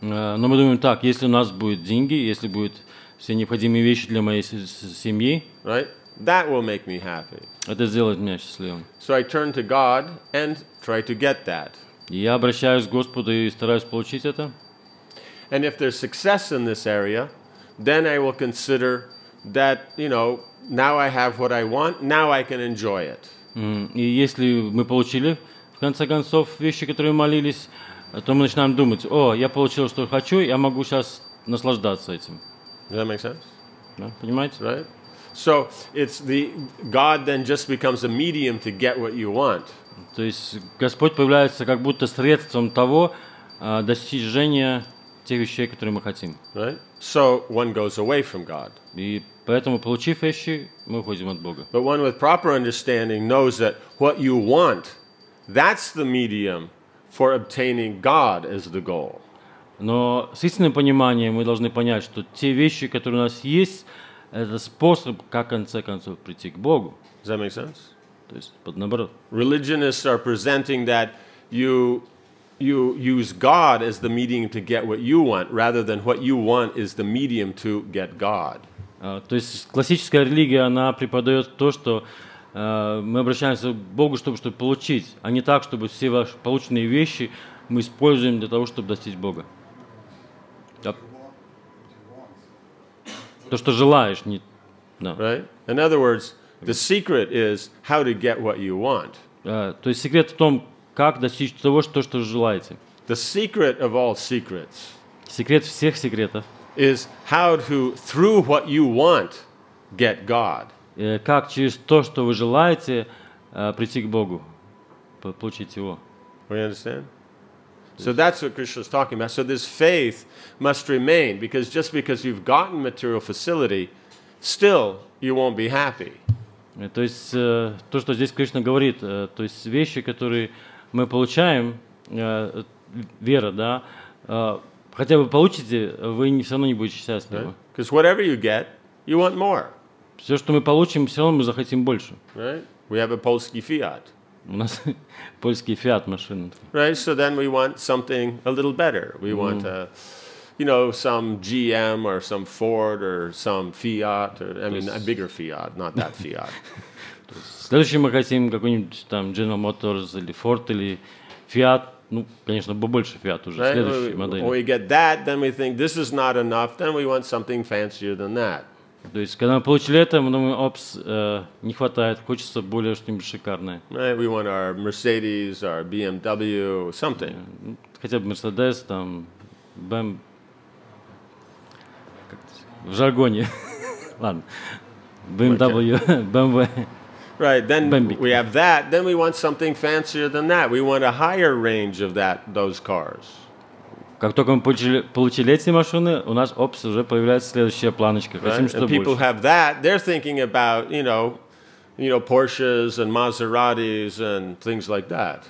Но мы думаем так: если у нас будут деньги, если будут все необходимые вещи для моей семьи, right? That will make me happy. Это сделает меня счастливым. So I turn to God and try to get that. Я обращаюсь к Господу и стараюсь получить это. And if there's success in this area, then I will consider that, you know, now I have what I want, now I can enjoy it. И если мы получили, в конце концов, вещи, которые молились, то мы начинаем думать: о, я получил, что хочу, я могу сейчас наслаждаться этим. Does that make sense? Да, понимаете? Right? So it's God then just becomes a medium to get what you want. То есть Господь появляется как будто средством того достижения тех вещей, которые мы хотим. Right? So one goes away from God. И поэтому, получив вещи, мы уходим от Бога. But one with proper understanding knows that what you want, that's the medium for obtaining God as the goal. Но с истинным пониманием мы должны понять, что те вещи, которые у нас есть, это способ, как в конце концов прийти к Богу. Does that make sense? То есть наоборот. Religionists are presenting that you use God as the medium to get what you want, rather than what you want is the medium to get God. То есть классическая религия, она преподает то, что мы обращаемся к Богу, чтобы получить, а не так, чтобы все ваши полученные вещи мы используем для того, чтобы достичь Бога. Да. То, что желаешь, не. Да. Right? In other words, the secret is how to get what you want. То есть секрет в том, как достичь того, что желаете. The secret of all secrets Секрет всех секретов is how to, through what you want, get God. Как через то, что вы желаете, прийти к Богу, получить Его. We understand? So that's what Krishna is talking about. So this faith must remain, because just because you've gotten material facility, still you won't be happy. То есть то, что здесь Кришна говорит, то есть вещи, которые мы получаем, вера, да, хотя вы получите, вы все равно не будете счастливы. Because whatever you get, you want more. Все, что мы получим, все равно мы захотим больше. Right? We have a Polski Fiat. У нас польский Fiat машина. Right? So then we want something a little better. We want some GM or some Ford or some Fiat, or, I mean, a bigger Fiat, not that Fiat. Следующий мы хотим какой-нибудь там General Motors или Ford или Fiat, ну, конечно, побольше Fiat уже, Right? следующий модель. When we get that, then we think this is not enough, then we want something fancier than that. То есть, когда мы получили это, мы думаем, опс, не хватает, хочется более что-нибудь шикарное. Right? We want our Mercedes, our BMW, something. Хотя бы Mercedes, там, в жаргоне. Ладно. BMW, BMW. Right, then we have that, then we want something fancier than that. We want a higher range of those cars. Как только мы получили эти машины, у нас, опс, уже появляется следующая планочка. Хотим, Right? что And people больше. have that, they're thinking about, Porsches and Maseratis and things like that.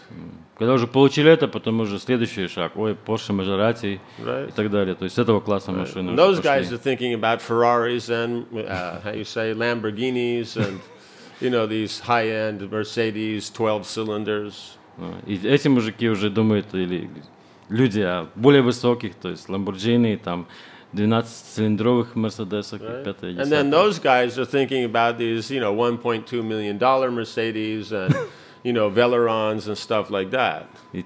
Когда уже получили это, потом уже следующий шаг. Ой, Porsche, Maserati и так далее. То есть с этого класса машины. Those guys are thinking about Ferraris and, Lamborghinis and, these high-end Mercedes 12 cylinders. И эти мужики уже думают, или люди о более высоких, то есть Lamborghini, там 12-цилиндровых Мерседесах, и 5-10. And then those guys are thinking about these, $1.2 million Mercedes and, Velerons and stuff like that. И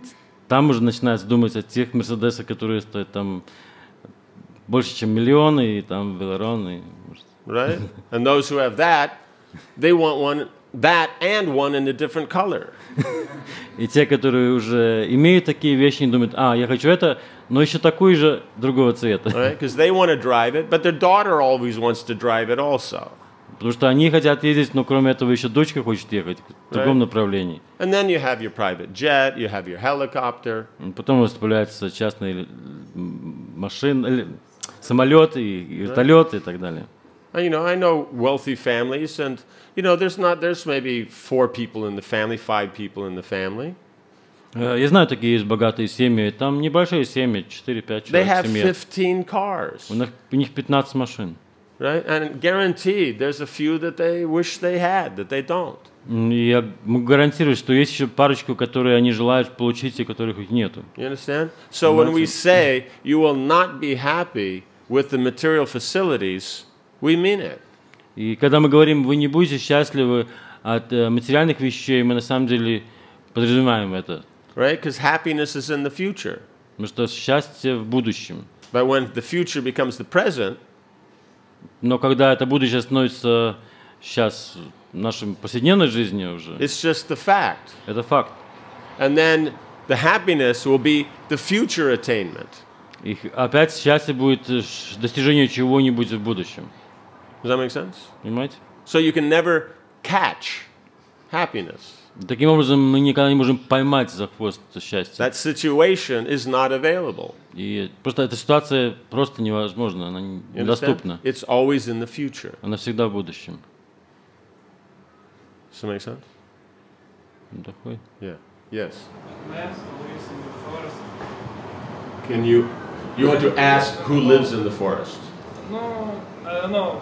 там уже начинается думать о тех Мерседесах, которые стоят там больше, чем миллион, и там Велерон. Right? And those who have that, they want one, that and one in a different color. И те, которые уже имеют такие вещи, они думают, я хочу это, но еще такой же другого цвета. Right? Because they want to drive it, but their daughter always wants to drive it also. Потому что они хотят ездить, но кроме этого еще дочка хочет ехать в другом направлении. And then you have your private jet, you have your helicopter. Потом у вас появляются частные машины, самолеты, вертолеты и так далее. I know wealthy families, and there's maybe 4 people in the family, 5 people in the family. Я знаю, такие есть богатые семьи, там небольшие семьи, 4-5 человек в семье. They have 15 cars. У них 15 машин. Right? And guaranteed, there's a few that they wish they had, that they don't. Я могу гарантировать, что есть еще парочку, которые они желают получить, и которых их нету. You understand? So when we say you will not be happy with the material facilities, we mean it. И когда мы говорим, вы не будете счастливы от материальных вещей, мы на самом деле подразумеваем это. Right? Because happiness is in the future. Потому что счастье в будущем. But when the future becomes the present, но когда это будущее становится сейчас нашей повседневной жизнью уже, it's just the fact. Это факт. And then the happiness will be the future attainment. И опять счастье будет достижение чего-нибудь в будущем. Does that make sense? Понимаете? So you can never catch happiness. Таким образом, мы никогда не можем поймать за хвост счастье. That situation is not available. И просто эта ситуация просто невозможна, она недоступна. It's always in the future. Она всегда в будущем. Does that make sense? Такой. Yeah. Yes. Man who lives in the forest. Can you want to ask who lives in the forest? No, I don't know.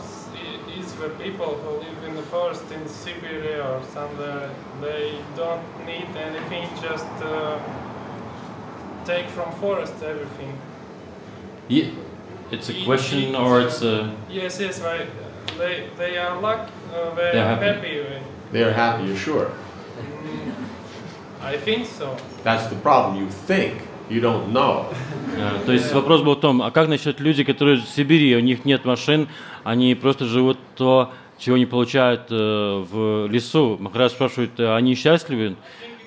It's the people who live in the forest in Siberia or somewhere. They don't need anything, just take from forest everything. Yeah. It's a question or it's a... Yes, right. They are they are happy. They are happy, you're sure? I think so. That's the problem. You think, you don't know. То есть вопрос был в том, а как насчет людей, которые в Сибири, у них нет машин, они просто живут то, чего не получают в лесу. Махарадж спрашивает, они счастливы?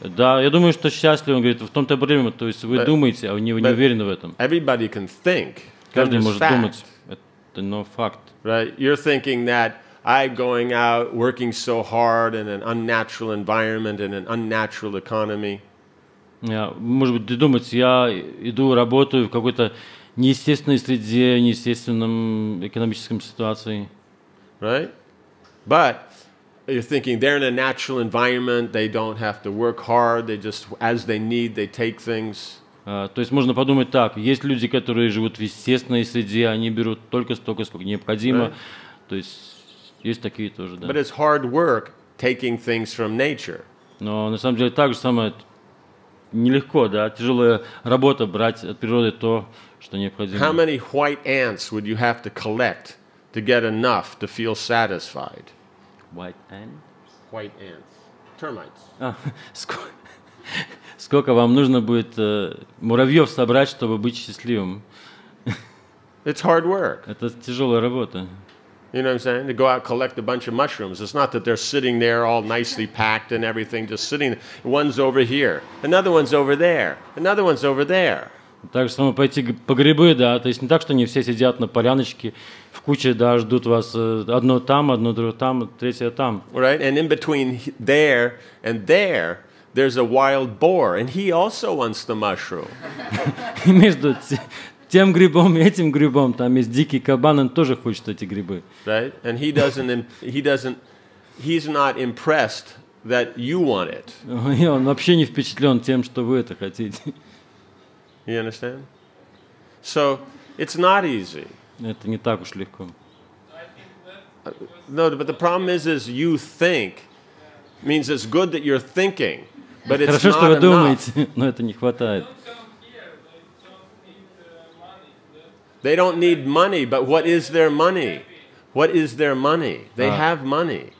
Да, я думаю, что счастливы. Он говорит, в том-то проблема, то есть вы думаете, а вы не уверены в этом. Everybody can think. Каждый может думать, это но факт. Right? You're thinking that I'm going out working so hard in an unnatural environment, in an unnatural economy. Может быть, ты думаешь, я иду, работаю в какой-то неестественной среде, неестественном экономическом ситуации. Right? But you're thinking they're in a natural environment, they don't have to work hard, they just, as they need, they take things. То есть можно подумать так, есть люди, которые живут в естественной среде, они берут только столько, сколько необходимо. То есть есть такие тоже, да. But it's hard work taking things from nature. Но на самом деле так же самое нелегко, да, тяжелая работа брать от природы то, что необходимо. How many white ants would you have to collect to get enough to feel satisfied? White ants? White ants. Termites. Сколько вам нужно будет муравьев собрать, чтобы быть счастливым? It's hard work. Это тяжелая работа. You know what I'm saying? To go out and collect a bunch of mushrooms. It's not that they're sitting there all nicely packed and everything, just sitting. One's over here, another one's over there, another one's over there. Так же самое пойти по грибы, да, то есть не так, что они все сидят на поляночке в куче, да, ждут вас одно там, одно там, третье там. Right? And in between there and there, there's a wild boar, and he also wants the mushroom. И между тем грибом и этим грибом там есть дикий кабан, он тоже хочет эти грибы. Right? And he doesn't he's not impressed that you want it. И он вообще не впечатлен тем, что вы это хотите. You understand? So it's not easy. Это не так уж легко. No, but the problem is you think means it's good that you're thinking, but it's Хорошо, что not вы enough. думаете, но это не хватает. They don't need money, but what is their money? What is their money? They have money.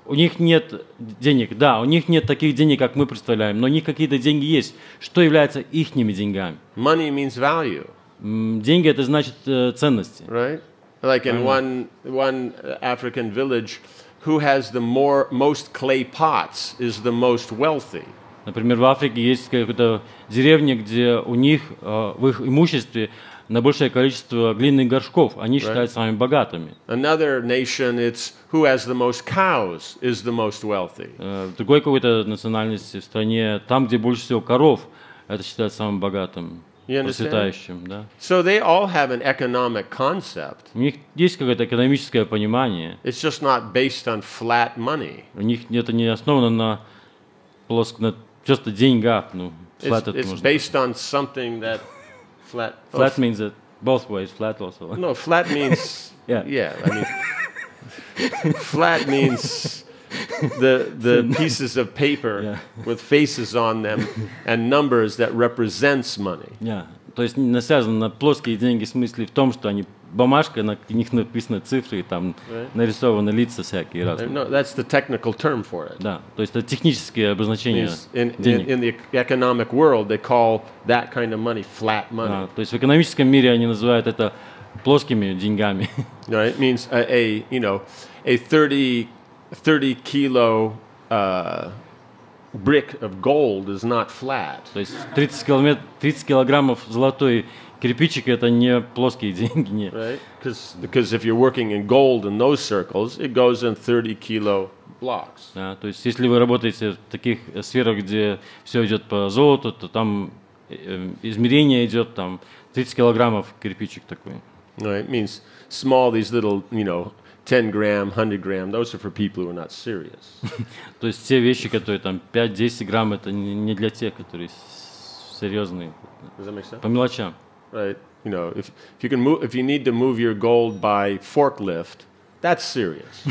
У них нет денег, да, у них нет таких денег, как мы представляем, но у них какие-то деньги есть. Что является ихними деньгами? Money means value. Деньги это значит ценности. Right? Like in one African village, who has the most clay pots is the most wealthy. Например, в Африке есть какая-то деревня, где у них в их имуществе наибольшее количество глиняных горшков. Они считаются самыми богатыми. Another nation, it's who has the most cows is the most wealthy. В другой какой-то национальности в стране, там, где больше всего коров, это считается самым богатым, процветающим. Да? So they all have an economic concept. У них есть какое-то экономическое понимание. It's just not based on flat money. У них это не основано на просто деньгах. Ну, It's based on something that flat. Flat means that both ways. Flat also. No, flat means yeah. I mean, flat means the pieces of paper with faces on them and numbers that represents money. Yeah. То есть связано на плоские деньги в смысле в том, что они бумажка, на них написаны цифры, и там нарисованы лица всякие разные. No, that's the technical term for it. Да, то есть это техническое обозначение денег. In the economic world, they call that kind of money flat money. То есть в экономическом мире они называют это плоскими деньгами. It means a 30 kilo brick of gold is not flat. То есть 30 килограммов золотой кирпичик это не плоские деньги, нет. Right? Because if you're working in gold in those circles, it goes in 30 kilo blocks. Да, то есть если вы работаете в таких сферах, где все идет по золоту, то там измерение идет там 30 килограммов кирпичик такой. It means small, these little, 10 gram, 100 gram, those are for people who are not serious. То есть те вещи, которые там 5-10 грамм, это не для тех, которые серьезные. Does that make sense? По мелочам. Right. If you need to move your gold by forklift, that's serious.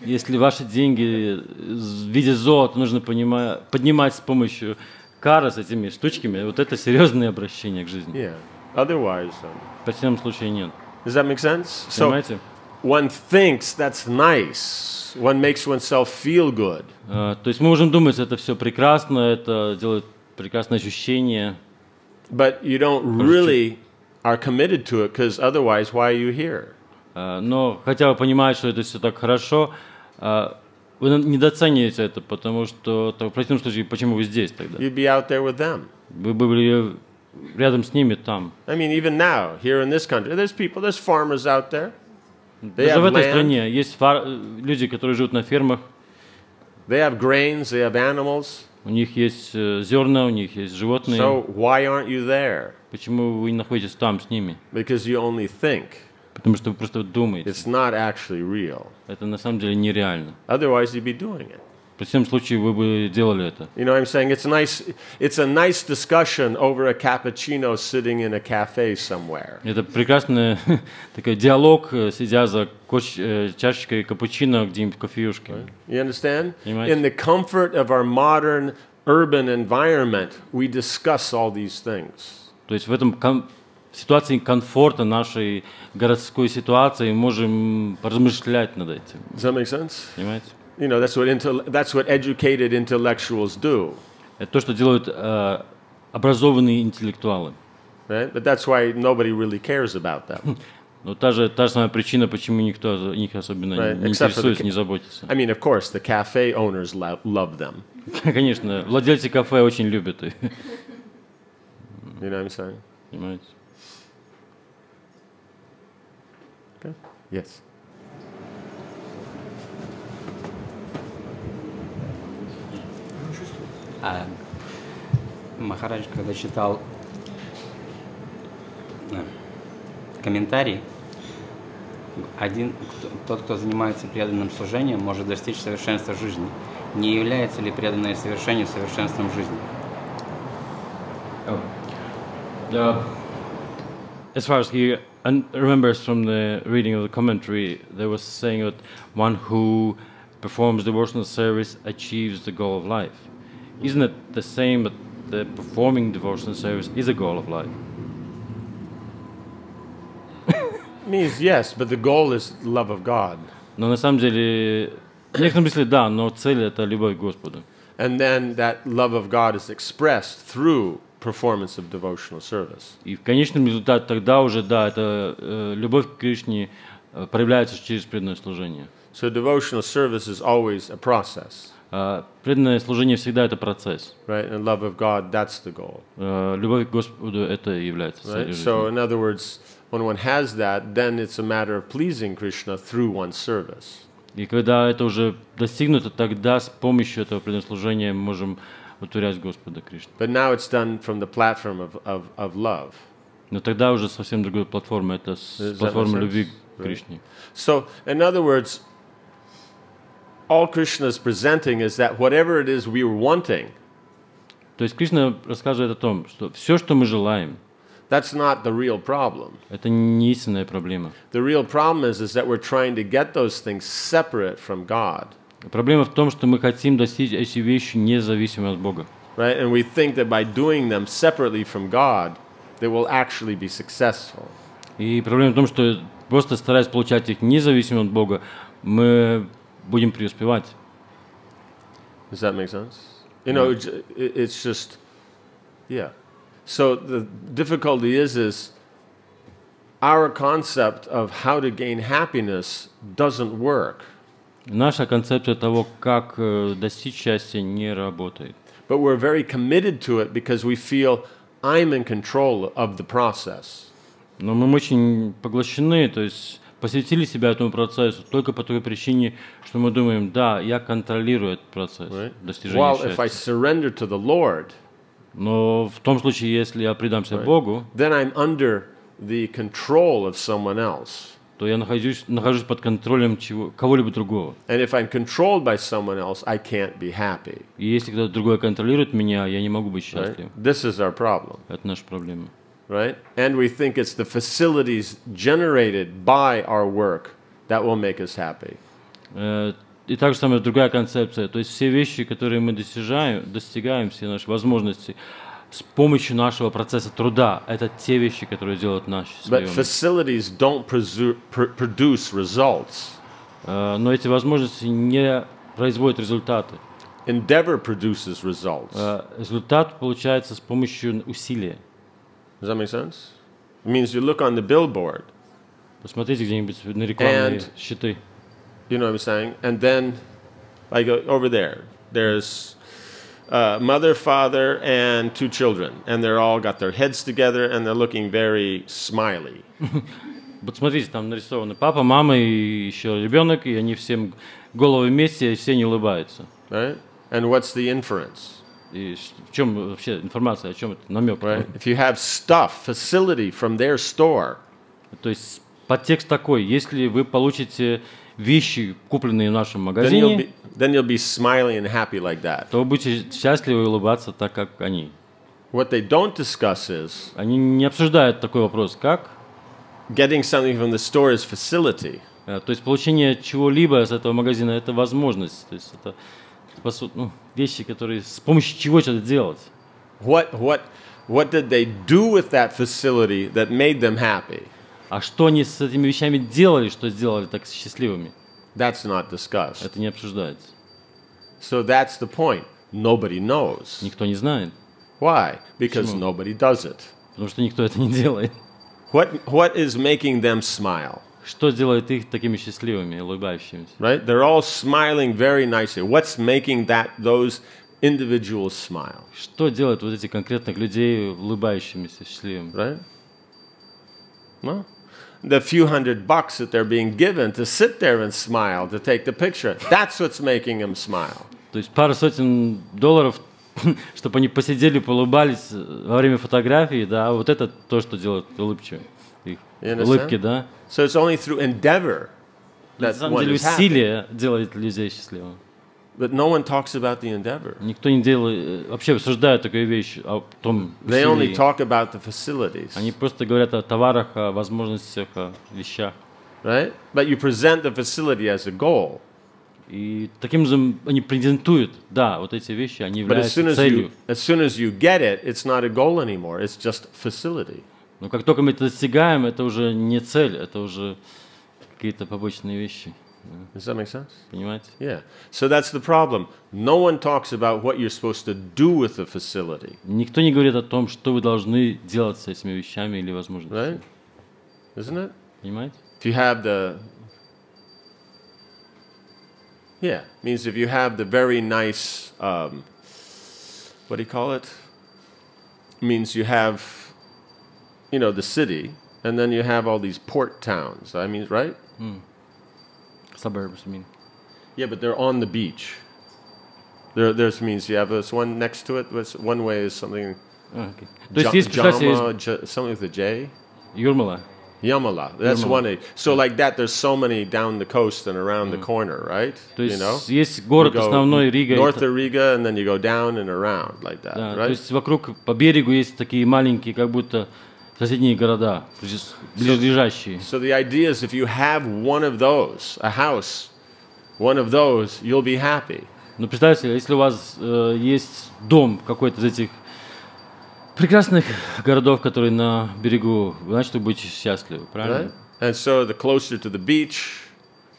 Если ваши деньги в виде золота нужно поднимать с помощью кара с этими штучками, вот это серьезное обращение к жизни. Yeah. Otherwise, В противном случае нет. Does that make sense? Понимаете? One thinks that's nice. One makes oneself feel good. То есть мы можем думать, это все прекрасно, это делает прекрасное ощущение. But you don't really are committed to it, because otherwise, why are you here? Но хотя вы понимаете, что это все так хорошо, вы недооцениваете это, потому что в противном случае, почему вы здесь тогда? You'd be out there with them. Вы были рядом с ними там. I mean, even now, here in this country, there's farmers out there. Даже в этой стране есть люди, которые живут на фермах. They have grains, they have animals. У них есть зерна, у них есть животные. So why aren't you there? Почему вы не находитесь там с ними? Because you only think. Потому что вы просто думаете. It's not actually real. Это на самом деле нереально. Otherwise, you'd be doing it. В всяком случае, вы бы делали это. I'm saying it's a nice discussion over a cappuccino sitting in a cafe somewhere. Это прекрасный такой диалог, сидя за чашечкой капучино где-нибудь в кофеюшке. You understand? Понимаете? In the comfort of our modern urban environment, we discuss all these things. То есть в этом в ситуации комфорта нашей городской ситуации мы можем поразмышлять над этим. Does that make sense? Понимаете? That's what educated intellectuals do. Это то, что делают образованные интеллектуалы. Right? But that's why nobody really cares about them. Но та же самая причина, почему никто о них особенно не интересуется, не заботится. I mean, of course, the cafe owners love them. Конечно, владельцы кафе очень любят их. You know what I'm saying? Понимаете? Okay. Yes. Махарадж, когда читал комментарий, Тот, кто занимается преданным служением, может достичь совершенства жизни. Не является ли преданное совершению совершенством жизни? As far as he remembers from the reading of the commentary, there was saying that one who performs devotional service achieves the goal of life. Isn't it the same that the performing devotional service is a goal of life? Means yes, but the goal is love of God. Но на самом деле, в некотором смысле да, но цель это любовь к Господу. And then that love of God is expressed through performance of devotional service. И в конечном результате тогда уже да, это любовь к Кришне проявляется через преданное служение. So devotional service is always a process. Преданное служение всегда это процесс. Right? And love of God, that's the goal. Любовь к Господу это и является целью жизни. So in other words, when one has that, then it's a matter of pleasing Krishna through one's service. И когда это уже достигнуто, тогда с помощью этого преданного служения мы можем удовлетворять Господа Кришну. But now it's done from the platform of love. Но тогда уже совсем другая платформа, это с платформы любви к Кришне. So, in other words, all Krishna is presenting is that whatever it is we were wanting, то есть Кришна рассказывает о том, что все, что мы желаем, that's not the real problem. это не истинная проблема. The real problem is that we're trying to get those things separate from God. Проблема в том, что мы хотим достичь эти вещи независимо от Бога. Right? And we think that by doing them separately from God, they will actually be successful. И проблема в том, что просто стараясь получать их независимо от Бога, мы будем преуспевать. Does that make sense? You know, it's just, yeah. So the difficulty is our concept of how to gain happiness doesn't work. Наша концепция того, как достичь счастья, не работает. But we're very committed to it because we feel I'm in control of the process. Но мы очень поглощены, то есть посвятили себя этому процессу только по той причине, что мы думаем, да, я контролирую этот процесс достижения While счастья. if I surrender to the Lord, но в том случае, если я предамся Богу, then I'm under the control of someone else. то я нахожусь под контролем кого-либо другого. And if I'm controlled by someone else, I can't be happy. И если кто-то другой контролирует меня, я не могу быть счастливым. This is our problem. Это наша проблема. Right? And we think it's the facilities generated by our work that will make us happy. И так же самая другая концепция. То есть все вещи, которые мы достигаем, все наши возможности с помощью нашего процесса труда, это те вещи, которые делают наш But facilities don't produce results. Но эти возможности не производят результаты. Endeavor produces results. Результат получается с помощью усилия. Does that make sense? It means you look on the billboard. Посмотрите где-нибудь на рекламные щиты. You know what I'm saying? And then, like over there, there's mother, father, and 2 children, and they're all got their heads together, and they're looking very smiley. Вот смотрите, там нарисованы папа, мама и еще ребенок, и они все головы вместе, и все не улыбаются. Right? And what's the inference? И в чем вообще информация, о чем это намек? Right? If you have stuff, facility from their store, то есть подтекст такой: если вы получите вещи, купленные в нашем магазине, then you'll be smiling and happy like that. то вы будете счастливы и улыбаться так, как они. What they don't discuss is они не обсуждают такой вопрос, как getting something from the store is facility. То есть получение чего-либо из этого магазина — это возможность, то есть это вещи, которые с помощью чего что-то делать. What did they do with that facility that made them happy? А что они с этими вещами делали, что сделали так счастливыми? That's not discussed. Это не обсуждается. So that's the point. Nobody knows. Никто не знает. Why? Because Почему? nobody does it. Потому что никто это не делает. What is making them smile? Что делает их такими счастливыми, улыбающимися? Right? They're all smiling very nicely. What's making those individuals smile? Что делает вот этих конкретных людей улыбающимися, счастливыми? Right? No. The few $100 that they're being given to sit there and smile, to take the picture, that's what's making them smile. То есть пару сотен долларов, чтобы они посидели, поулыбались во время фотографии, да, вот это то, что делает улыбчивым. их You understand? улыбки, да. So it's only through endeavor На that самом one деле is happy. усилие делает людей счастливыми. But no one talks about the endeavor. Никто не делает, вообще обсуждает такую вещь о том They only усилии. talk about the facilities, Они просто говорят о товарах, о возможностях, о вещах. right? But you present the facility as a goal. И таким же они презентуют, да, вот эти вещи, они But являются целью. as soon as you get it, it's not a goal anymore. It's just facility. Но как только мы это достигаем, это уже не цель, это уже какие-то побочные вещи. Does that make sense? Понимаете? Yeah. So that's the problem. No one talks about what you're supposed to do with the facility, Никто не говорит о том, что вы должны делать с этими вещами или возможностями. right? Isn't it? Понимаете? If you have means if you have the very nice, what do you call it? Means you have, the city, and then you have all these port towns. I mean, right? Suburbs, I mean. Yeah, but they're on the beach. There's means you have this one next to it. One way is something. Окей. То есть есть, представьте, Something with a J. Юрмала. Yamala. That's one. So like that, there's so many down the coast and around the corner, right? То есть есть город основной Рига. North of Riga, and then you go down and around like that, Да, right? то есть вокруг по берегу есть такие маленькие, как будто соседние города, близлежащие. So the idea is if you have one of those, a house, one of those, you'll be happy. Но представьте, если у вас есть дом какой-то из этих прекрасных городов, которые на берегу, значит, вы будете счастливы, правильно? Right? And so the closer to the beach,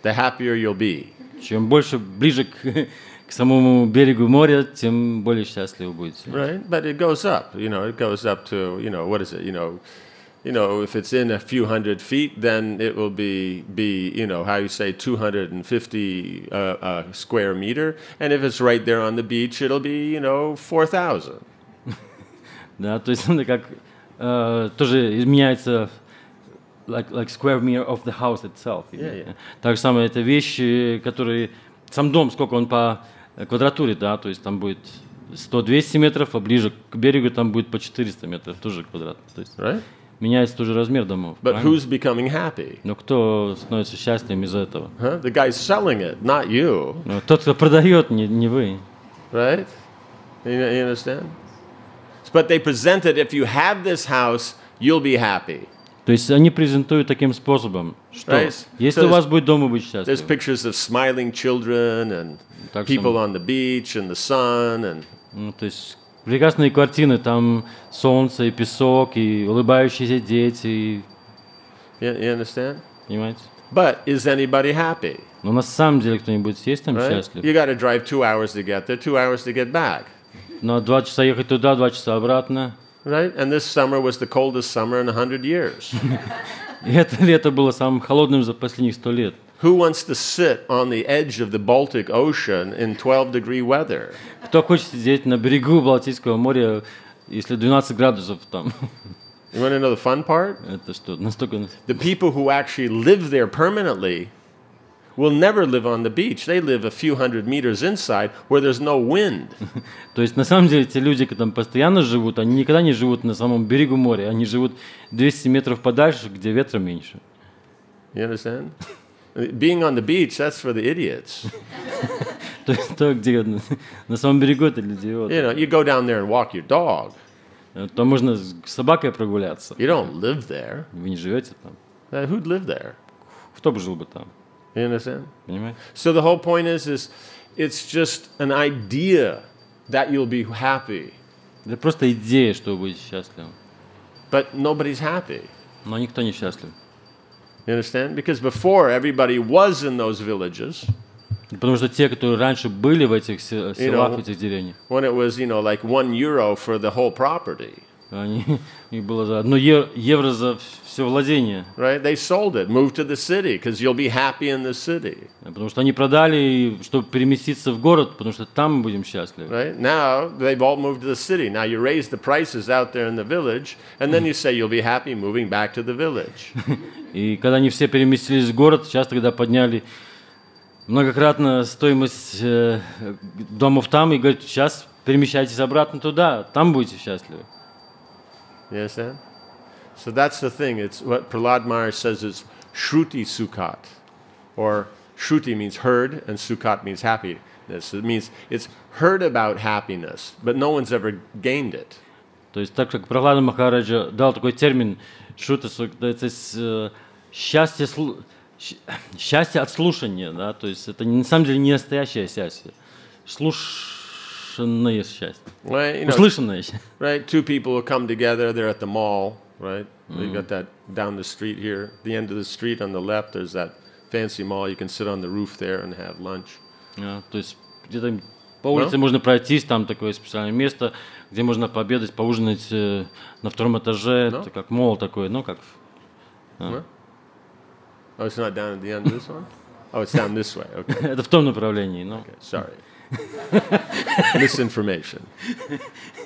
the happier you'll be. Чем больше ближе к самому берегу моря, тем более счастливы будете. Right? But it goes up, it goes up to, what is it, if it's in a few hundred feet, then it will be how you say, 250 square meter. And if it's right there on the beach, it'll be, 4,000. Да, то есть это как тоже изменяется like square meter of the house itself. Yeah. Так же самое, это вещи, которые... Сам дом, сколько он по квадратуре, да, то есть там будет 100-200 метров, а ближе к берегу там будет по 400 метров, тоже квадрат. То есть Right? меняется тоже размер домов. But who's becoming happy? Но кто становится счастливым из-за этого? Huh? The guy's selling it, not you. Но тот, кто продает, не вы. Right? You understand? But they present it, if you have this house, you'll be happy. То есть они презентуют таким способом, что Right. если So у вас будет дом, вы будете There's счастливы. pictures of smiling children and Так people что, on the beach and the sun and то есть прекрасные картины, там солнце и песок, и улыбающиеся дети, и, you understand? понимаете? But is anybody happy? Но на самом деле кто-нибудь есть там Right? счастлив? You got to drive 2 hours to get there, 2 hours to get back. Но 2 часа ехать туда, 2 часа обратно. Right? And this summer was the coldest summer in 100 years. И это лето было самым холодным за последних 100 лет. Who wants to sit on the edge of the Baltic Ocean in 12-degree weather? Кто хочет сидеть на берегу Балтийского моря, если 12 градусов там? You want to know the fun part? Это что, настолько... The people who actually live there permanently will never live on the beach. They live a few hundred meters inside where there's no wind. То есть на самом деле те люди, которые там постоянно живут, они никогда не живут на самом берегу моря, они живут 200 метров подальше, где ветра меньше. You understand? Being on the beach, that's for the idiots. То есть то, где на самом берегу, это для идиотов. You go down there and walk your dog. Там можно с собакой прогуляться. You don't live there. Вы не живете там. Who'd live there? Кто бы жил бы там? You understand? Понимаете? So the whole point is it's just an idea that you'll be happy. Это просто идея, что вы будете счастливы. But nobody's happy. Но никто не счастлив. You understand? Because before everybody was in those villages. Потому что те, которые раньше были в этих селах, в этих деревнях, when it was, like €1 for the whole property. их было за 1 евро за все владение. Right? They sold it, moved to the city, because you'll be happy in the city. Потому что они продали, чтобы переместиться в город, потому что там мы будем счастливы. Right? Now they've all moved to the city. Now you raise the prices out there in the village, and then you say you'll be happy moving back to the village. И когда они все переместились в город, часто когда подняли многократно стоимость домов там, и говорят, сейчас перемещайтесь обратно туда, там будете счастливы. You understand? So that's the thing. It's what Prahlad Maharaj says is Shruti Sukhat. Or Shruti means heard, and Sukhat means happiness. It means it's heard about happiness, but no one's ever gained it. То есть так как Прахлада Махараджа дал такой термин шрута, это счастье, счастье от слушания, да, то есть это на самом деле не настоящее счастье, слушанное счастье, услышанное счастье. Right, two people will come together, they're at the mall, right? You got that down the street here, the end of the street on the left, there's that fancy mall, you can sit on the roof there and have lunch. То есть где-то по улице можно пройтись, там такое специальное место, где можно пообедать, поужинать на втором этаже, это как молл такой, ну как. Oh, it's not down at the end of this one? Oh, it's down this way, okay. Это в том направлении, но. Okay, sorry. Misinformation.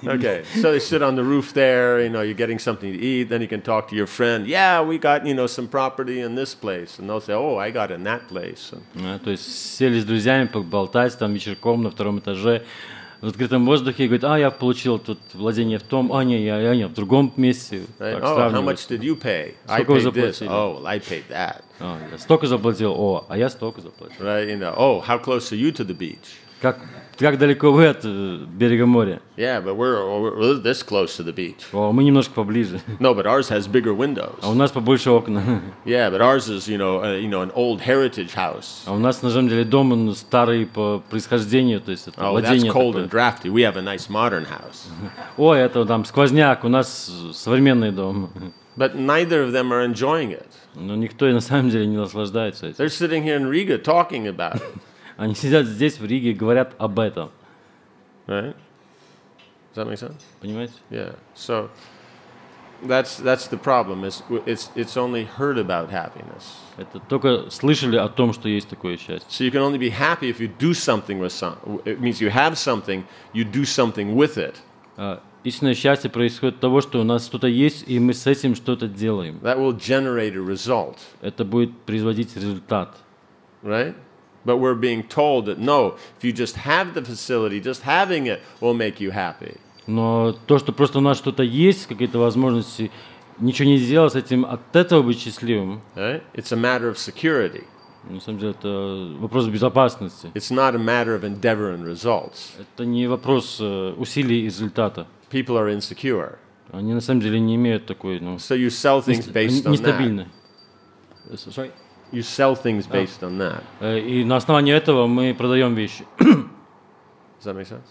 Okay, so they sit on the roof there, you're getting something to eat, then you can talk to your friend, yeah, we got, some property in this place, and they'll say, oh, I got it in that place. То есть сели с друзьями поболтать там вечерком на втором этаже, в открытом воздухе, и говорит, я получил тут владение в том, не, в другом месте. Right? Oh, how much did you pay? I paid this. Oh, well, I paid that. Я столько заплатил, а я столько заплатил. Right? Oh, how close are you to the beach? Как далеко вы от берега моря? Yeah, but we're this close to the beach. Мы немножко поближе. No, but ours has bigger windows. А у нас побольше окна. Yeah, but ours is, an old heritage house. А у нас на самом деле дом старый по происхождению, то есть это владение такое. Oh, that's cold такое. and drafty. We have a nice modern house. Это там сквозняк, у нас современный дом. But neither of them are enjoying it. Но никто на самом деле не наслаждается этим. They're sitting here in Riga talking about it. Они сидят здесь, в Риге, и говорят об этом. Right? Does that make sense? Понимаете? Yeah. So that's the problem. It's only heard about happiness. Это только слышали о том, что есть такое счастье. So you can only be happy if you do something with something. It means you have something, you do something with it. Истинное счастье происходит от того, что у нас что-то есть, и мы с этим что-то делаем. That will generate a result. Это будет производить результат. Right? But we're being told that no, if you just have the facility, just having it will make you happy. Но то, что просто у нас что-то есть, какие-то возможности, ничего не сделать с этим, от этого быть счастливым. Right? It's a matter of security. На самом деле это вопрос безопасности. It's not a matter of endeavor and results. Это не вопрос усилий и результата. People are insecure. Они на самом деле не имеют такой, So you sell things based on нестабильны. that. You sell things based on that. И на основании этого мы продаем вещи. Does that make sense?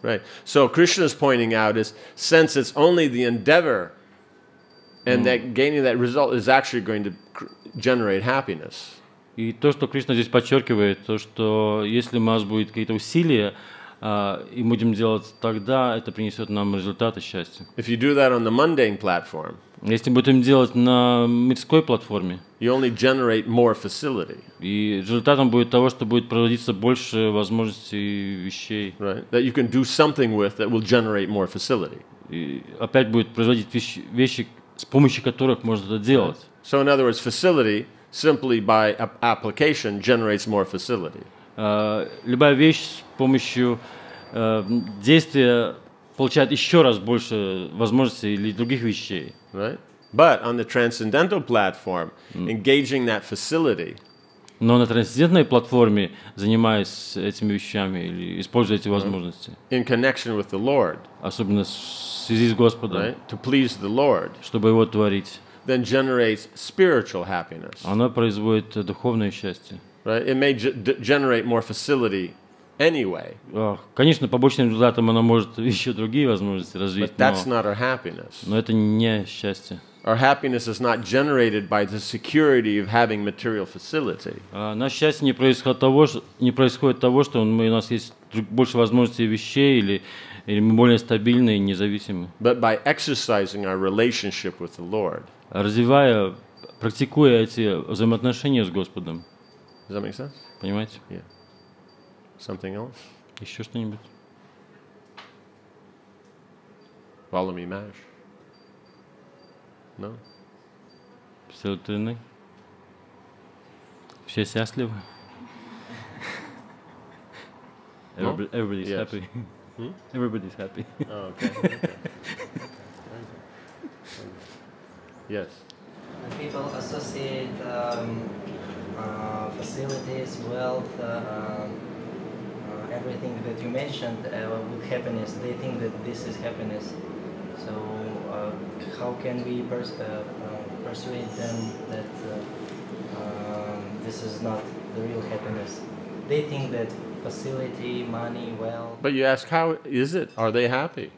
Right. So Krishna's pointing out is, since it's only the endeavor, and that gaining that result is actually going to generate happiness. И то, что Кришна здесь подчеркивает, то, что если у нас будет какие-то усилия, и будем делать тогда, это принесет нам результаты счастья. If you do that on the mundane platform, если будем делать на мирской платформе, you only generate more facility. И результатом будет того, что будет проводиться больше возможностей вещей. Right. That you can do something with that will generate more facility. И опять будет производить вещи, с помощью которых можно это делать. So in other words, facility simply by application generates more facility. Любая вещь с помощью действия получает еще раз больше возможностей или других вещей. Right? But on the transcendental platform, engaging that facility, но на трансцендентной платформе, занимаясь этими вещами или используя эти возможности, in connection with the Lord, особенно в связи с Господом, right? To please the Lord, чтобы Его творить, then generates spiritual happiness. Она производит духовное счастье. Right? It may generate more facility anyway. Конечно, побочным результатом она может еще другие возможности развить, but that's not our happiness. Но это не счастье. Our happiness is not generated by the security of having material facility. Наше счастье не происходит того, что у нас есть больше возможностей вещей, или мы более стабильны и независимы. But by exercising our relationship with the Lord. Развивая, практикуя эти взаимоотношения с Господом. Does that make sense? Понимаете? Yeah. Something else? Еще что-нибудь? Follow me, Mash. No? Все удовлетворены? Все счастливы? Everybody's happy. Everybody's happy. Oh, okay. Yes. People associate facilities, wealth, everything that you mentioned with happiness. They think that this is happiness. So how can we persuade them that this is not the real happiness? They think that facility, money, wealth. But you ask, how is it? Are they happy?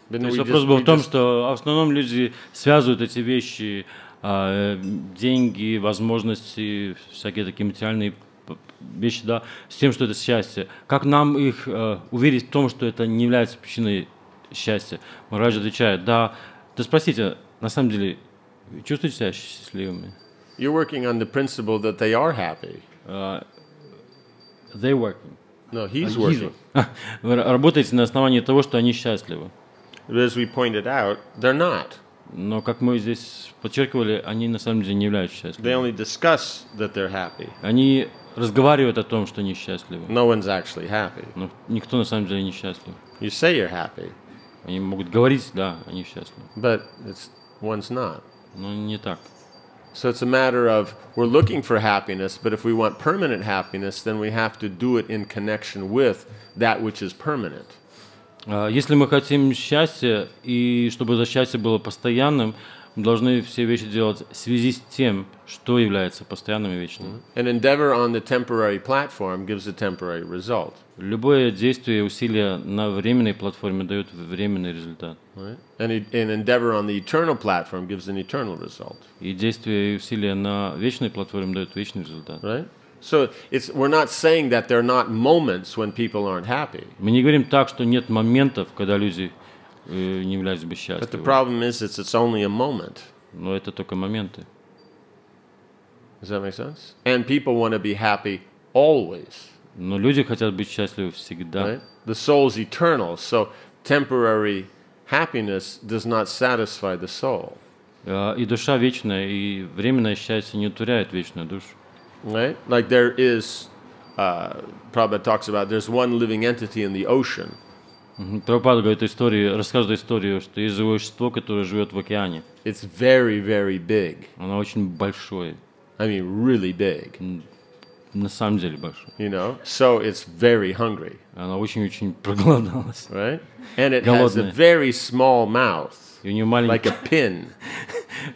То есть вопрос был в том, что в основном люди связывают эти вещи, деньги, возможности, всякие такие материальные вещи, да, с тем, что это счастье. Как нам их уверить в том, что это не является причиной счастья? Махарадж отвечает, да спросите, на самом деле, чувствуете себя счастливыми? You're working on the principle that they are happy. They're working. No, he's working. Вы работаете на основании того, что они счастливы. But as we pointed out, they're not. Но, как мы здесь подчеркивали, они на самом деле не являются счастливыми. They only discuss that they're happy. Они разговаривают о том, что они счастливы. No one's actually happy. Но никто на самом деле не счастлив. You say you're happy. Они могут говорить, да, они счастливы. But one's not. Но не так. So it's a matter of we're looking for happiness, but if we want permanent happiness, then we have to do it in connection with that which is permanent. Если мы хотим счастья, и чтобы это счастье было постоянным, мы должны все вещи делать в связи с тем, что является постоянным и вечным. An endeavor on the temporary platform gives a temporary result. Любое действие и усилие на временной платформе дает временный результат. Right? And an endeavor on the eternal platform gives an eternal result. И действие и усилие на вечной платформе дают вечный результат. Right? So we're not saying that there are not moments when people aren't happy. Мы не говорим так, что нет моментов, когда люди не являются бы But the счастливы. problem is it's only a moment. Но это только моменты. Does that make sense? And people want to be happy always. Но люди хотят быть счастливы всегда. Right? The soul's eternal, so temporary happiness does not satisfy the soul. И душа вечная, и временное счастье не утворяет вечную душу. Right? Like there is, Prabhupada talks about, there's one living entity in the ocean. Прабхупада говорит рассказывает историю, что есть живое существо, которое живет в океане. It's very, very big. Оно очень большое. I mean, really big. На самом деле большое. You know, so it's very hungry. Она очень-очень проголодалась. Right? And it has a Голодная. very small mouth, И у нее like a pin.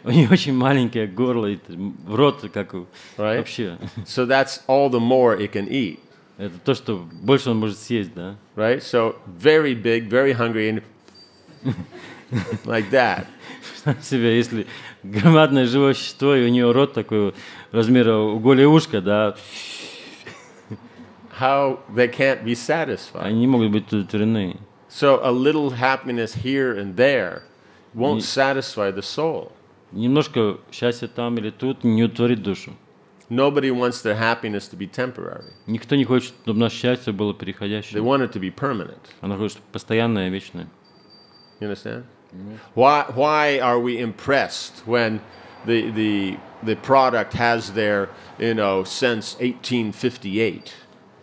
у нее очень маленькое горло, и в рот, как Right? вообще. So that's all the more it can eat. Это то, что больше он может съесть, да? Right? So very big, very hungry, and like that. Представь себе, если громадное живое существо, и у нее рот такой размера уголя ушка, да, How they can't be satisfied. они не могут быть удовлетворены. So a little happiness here and there won't satisfy the soul. Немножко счастья там или тут не удовлетворит душу. Nobody wants their happiness to be temporary. Никто не хочет, чтобы наше счастье было They переходящим. want it to be permanent. Оно хочет постоянное, вечное. You understand? Why are we impressed when the product has their, since 1858?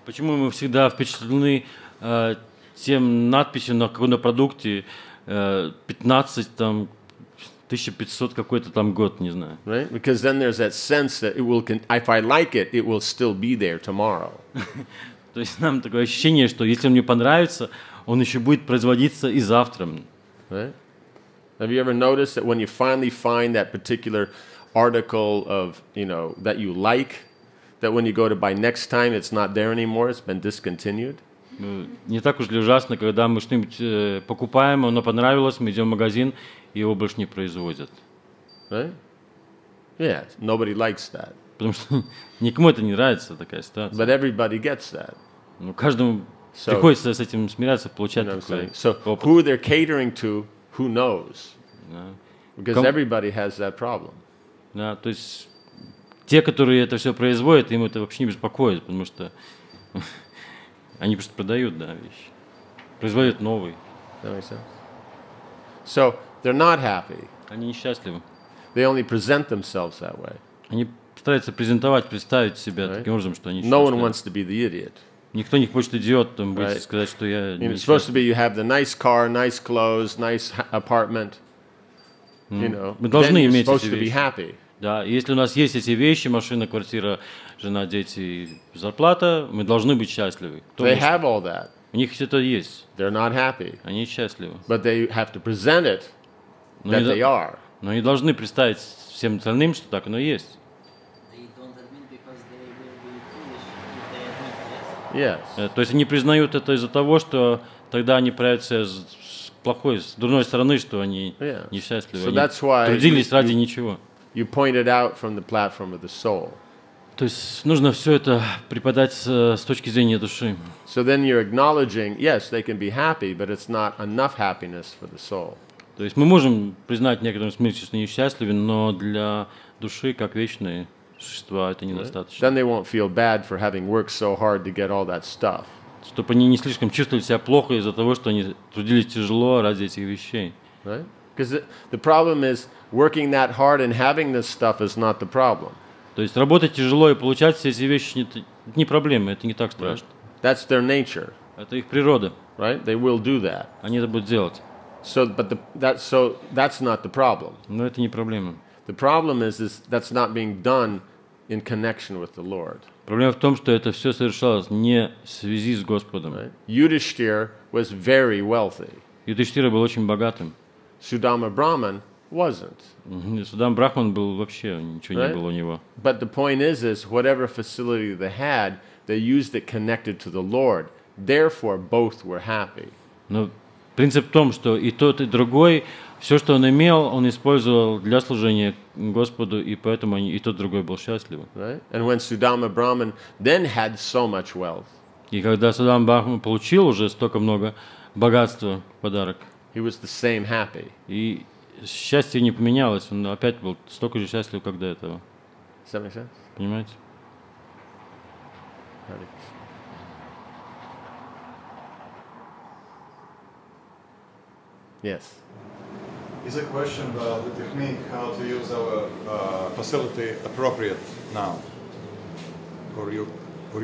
Почему мы всегда впечатлены тем надписью на каком-то продукте 15, там, 1500 какой-то там год, не знаю. Right? Because then there's that sense that if I like it, it will still be there tomorrow. То есть нам такое ощущение, что если он мне понравится, он еще будет производиться и завтра. Right? Have you ever noticed that when you finally find that particular article of, that you like, that when you go to buy next time, it's not there anymore, it's been discontinued? Не так уж ли ужасно, когда мы что-нибудь покупаем, оно понравилось, мы идем в магазин, и его больше не производят. Right? Yeah, nobody likes that. Потому что никому это не нравится, такая ситуация. But everybody gets that. Ну, каждому So- приходится с этим смиряться, You получать know what I'm такой saying? So опыт. who they're catering to, who knows? Да. Because everybody has that problem. Да, то есть те, которые это все производят, им это вообще не беспокоит, потому что они просто продают, да, вещи. Производят новые. That makes sense? So they're not happy. Они несчастливы. They only present themselves that way. Они стараются презентовать, представить себя Right. таким образом, что они No one счастливы. wants to be the idiot. Никто не хочет идиотом быть Right. и сказать, что я It's supposed to несчастлив. be you have the nice car, nice clothes, nice apartment. you know, Мы then должны you're иметь supposed эти to be вещи. happy. Да, если у нас есть эти вещи, машина, квартира, жена, дети и зарплата, мы должны быть счастливы. They have all that. У них все это есть. They're not happy. Они счастливы. But they have to present it Но that они, they are. но они должны представить всем остальным, что так оно и есть. They don't admit because they will be foolish if they admit, yes? Yes. То есть они признают это из-за того, что тогда они проявятся с плохой, с дурной стороны, что они Yeah. несчастливы. So Они that's why трудились ради ничего. You pointed out from the platform of the soul. То есть нужно все это преподать с точки зрения души. So then you're acknowledging, yes, they can be happy, but it's not enough happiness for the soul. То есть мы можем признать в некотором смысле, что они счастливы, но для души, как вечные существа, это недостаточно. Then they won't feel bad for having worked so hard to get all that stuff. Чтобы они не слишком чувствовали себя плохо из-за того, что они трудились тяжело ради этих вещей. Right? Because the problem is working that hard and having this stuff is not the problem. То есть работать тяжело и получать все эти вещи не проблема, это не так страшно. That's their nature, Это их природа. right? They will do that. Они это будут делать. So that's not the problem. Но это не проблема. The problem is that's not being done in connection with the Lord. Проблема в том, что это все совершалось не в связи с Господом. Right? Yudhishthir was very wealthy. Юдхиштира был очень богатым. Sudama Brahman wasn't. Судам Брахман был вообще, ничего не Right? было у него. But the point is whatever facility they had, they used it connected to the Lord. Therefore, both were happy. Но принцип в том, что и тот, и другой, все, что он имел, он использовал для служения Господу, и поэтому они, и тот, и другой был счастлив. Right? And when Sudama Brahman then had so much wealth, И когда Судам Брахман получил уже столько много богатства в подарок, he was the same happy. и счастье не поменялось, он опять был столько же счастлив, как до этого. Does that make sense? Понимаете? Yes. Is a question about the technique, how to use our facility appropriate now, or you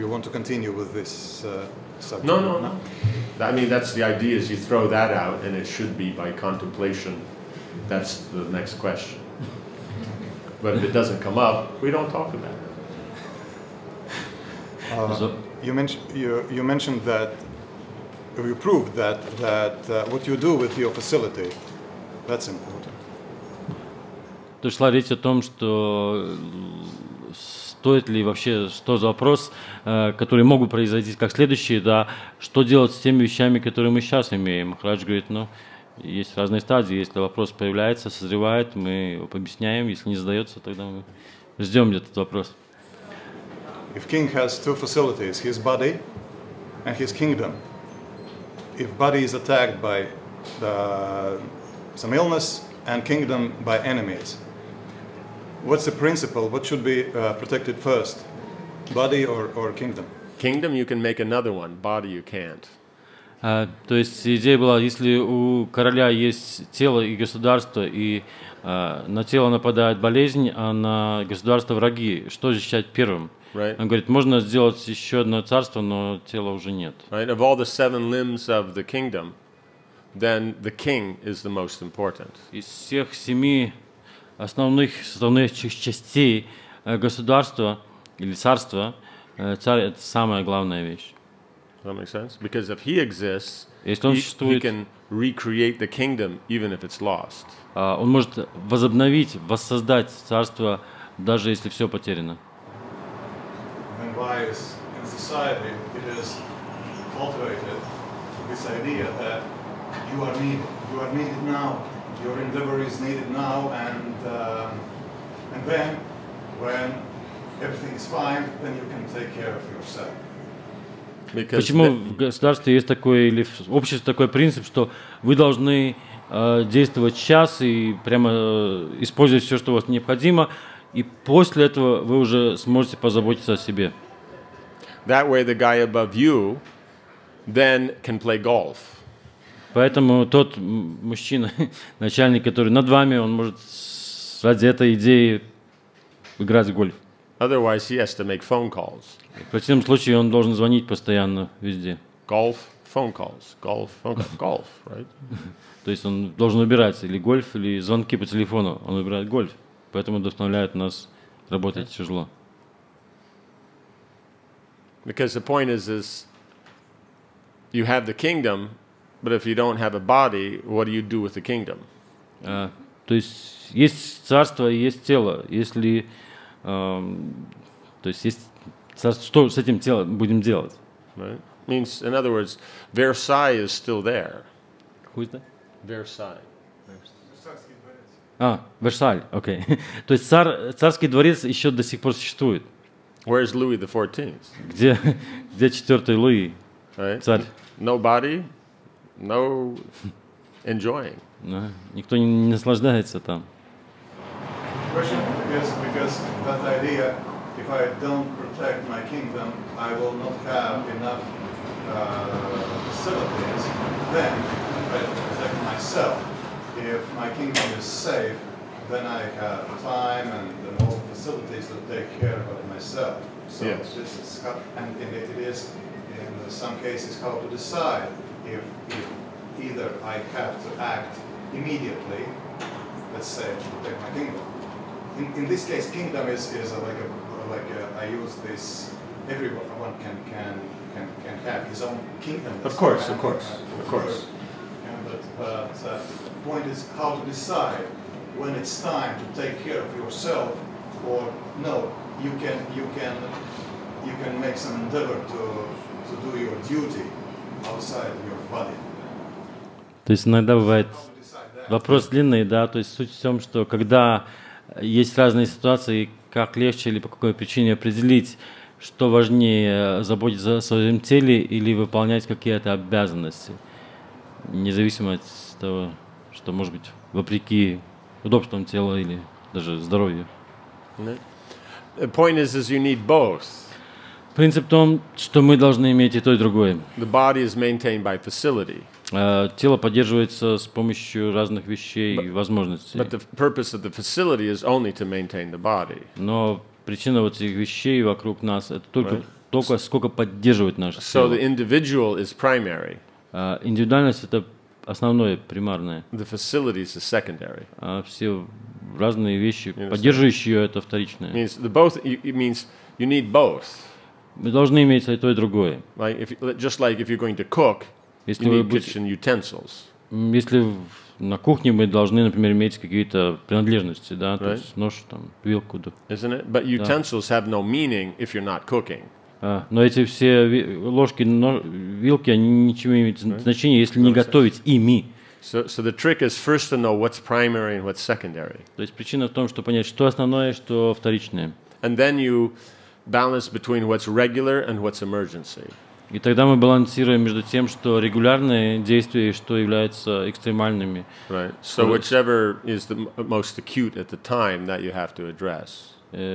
want to continue with this subject? No. I mean, that's the idea is you throw that out and it should be by contemplation. That's the next question. But if it doesn't come up, we don't talk about it. You mentioned that you proved that what you do with your facility, that's important. То есть шла речь о том, что стоит ли вообще, что за вопрос, которые могут произойти как следующие, да, что делать с теми вещами, которые мы сейчас имеем. Махарадж говорит, ну, есть разные стадии, если вопрос появляется, созревает, мы его объясняем, если не задается, тогда мы ждем этот вопрос. If king has two facilities, his body and his kingdom, if body is attacked by some illness and kingdom by enemies, what's the principle? What should be protected first, body or kingdom? Kingdom, you can make another one. Body, you can't. То есть идея была, если у короля есть тело и государство, и на тело нападает болезнь, а на государство враги, что защищать первым? Right. Он говорит, можно сделать еще одно царство, но тела уже нет. Right? Of all the 7 limbs of the kingdom, then the king is the most important. Из всех 7 основных частей государства или царства, царь – это самая главная вещь. Does that make sense? Because if he exists, Если он he существует, can recreate the kingdom even if it's lost. он может возобновить, воссоздать царство, даже если все потеряно. And why is in society it is cultivated this idea that you are needed now, your endeavor is needed now, and then when everything is fine, then you can take care of yourself. Почему в государстве есть такой, или в обществе такой принцип, что вы должны действовать сейчас и прямо использовать все, что у вас необходимо, и после этого вы уже сможете позаботиться о себе. That way the guy above you then can play golf. Поэтому тот мужчина, начальник, который над вами, он может ради этой идеи играть в гольф. Otherwise he has to make phone calls. В противном случае он должен звонить постоянно везде. Golf, phone calls, golf, golf, right? То есть он должен убирать или гольф, или звонки по телефону. Он выбирает гольф. Поэтому вдохновляет нас работать тяжело. Because the point is you have the kingdom, but if you don't have a body, what do you do with the kingdom? То есть царство и есть тело. Если, то есть царство, что с этим телом будем делать? Right? Means, in other words, Versailles is still there. Who is that? Versailles. Версаль, окей. То есть царский дворец еще до сих пор существует. Where's Louis XIV? Где 4-й Луи? Right? Царь. No body, no enjoying. Никто не наслаждается там. Question, because that idea, if I don't protect my kingdom, I will not have enough facilities. Then I protect myself. If my kingdom is safe, then I have time and all the facilities to take care of myself. So yes. This is how, and it is in some cases how to decide if either I have to act immediately, let's say, to protect my kingdom. In this case, kingdom is like I use this. Everyone can have his own kingdom. Of course. But the point is how to decide when it's time to take care of yourself, or no, you can make some endeavor to do your duty outside your body. То есть иногда бывает вопрос длинный, да, то есть суть в том, что когда есть разные ситуации, как легче или по какой причине определить, что важнее, заботиться о своем теле или выполнять какие-то обязанности, независимо от того, что может быть вопреки удобствам тела или даже здоровью. The point is you need both. Принцип в том, что мы должны иметь и то, и другое. The body is maintained by facility. Тело поддерживается с помощью разных вещей и возможностей. But the purpose of the facility is only to maintain the body. Но причина вот этих вещей вокруг нас это только сколько поддерживает наше So тело. the individual is primary. Индивидуальность это основное, примарное. The facilities is secondary. Все разные вещи, поддерживающие ее, это вторичное. It means you need both. Мы должны иметь и то, и другое. Just like if you're going to cook, you need kitchen utensils. Если на кухне мы должны, например, иметь какие-то принадлежности, да, то есть нож, там, вилку. Isn't it? But utensils have no meaning if you're not cooking. Но эти все ложки, вилки, они ничего не имеют значения, если не готовить ими. So the trick is first to know what's primary and what's secondary. То есть причина в том, что понять, что основное, что вторичное. And then you balance between what's regular and what's emergency. И тогда мы балансируем между тем, что регулярные действия и что являются экстремальными. Right. So whichever is the most acute at the time that you have to address.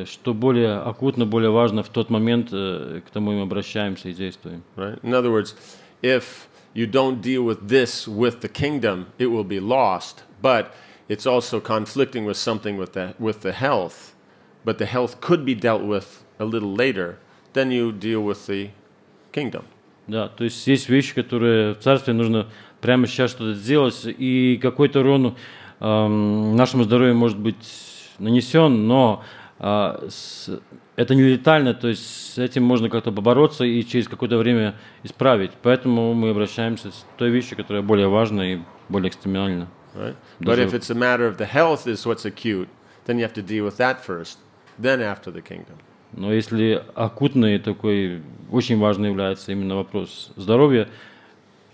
Что более акутно, более важно в тот момент, к тому мы обращаемся и действуем. Right. In other words, if you don't deal with this with the kingdom, it will be lost. But it's also conflicting with something with the health. But the health could be dealt with a little later. Then you deal with the kingdom. Да, то есть есть вещи, которые в царстве нужно прямо сейчас что-то сделать, и какой-то урон нашему здоровью может быть нанесен, но это не летально, то есть с этим можно как-то побороться и через какое-то время исправить. Поэтому мы обращаемся с той вещью, которая более важна и более экстремальна. Right? But if it's a matter of the health is what's acute, then you have to deal with that first, then after the kingdom. Но если акутный такой очень важный является именно вопрос здоровья,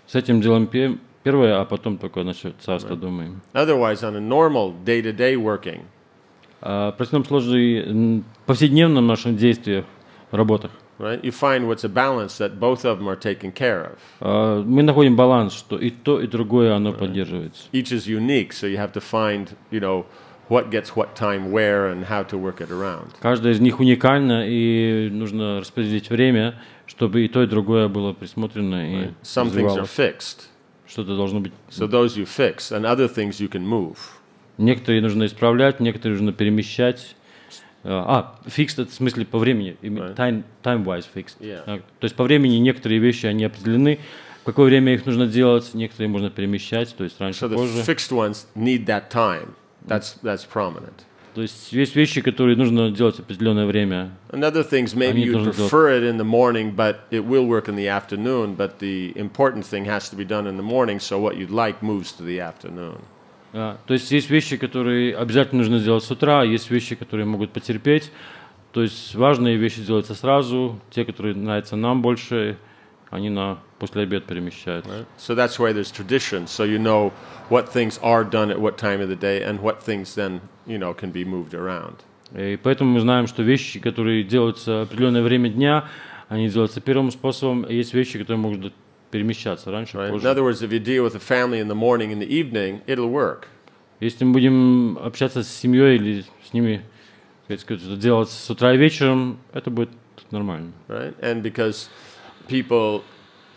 с этим делаем первое, а потом только насчет царства думаем. Otherwise, on a normal day-to-day working, в противном случае, повседневном нашем действии, в работах, right, you find what's a balance that both of them are taken care of. Мы находим баланс, что и то, и другое оно поддерживается. Each is unique, so you have to find, what gets what time where and how to work it around. Каждая из них уникальна, и нужно распределить время, чтобы и то, и другое было присмотрено и Some things are fixed. Что-то должно быть. So those you fix, and other things you can move. Некоторые нужно исправлять, некоторые нужно перемещать. Fixed это в смысле по времени, time-wise fixed. Yeah. То есть по времени некоторые вещи они определены, какое время их нужно делать, некоторые можно перемещать, то есть раньше, So the позже. fixed ones need that time. That's prominent. То есть есть вещи, которые нужно делать в определенное время. And other things, maybe Они you должны prefer it in the morning, but it will work in the afternoon, but the important thing has to be done in the morning, so what you'd like moves to the afternoon. То есть есть вещи, которые обязательно нужно сделать с утра, есть вещи, которые могут потерпеть. То есть важные вещи делаются сразу, те, которые нравятся нам больше, они на после обеда перемещаются. Right? So that's why there's tradition, so you know what things are done at what time of the day and what things then, can be moved around. И поэтому мы знаем, что вещи, которые делаются в определенное время дня, они делаются первым способом, и есть вещи, которые могут перемещаться раньше, Right? In позже. other words, if you deal with a family in the morning and the evening, it'll work. Если мы будем общаться с семьей или с ними, так сказать, делать с утра и вечером, это будет нормально. Right? And because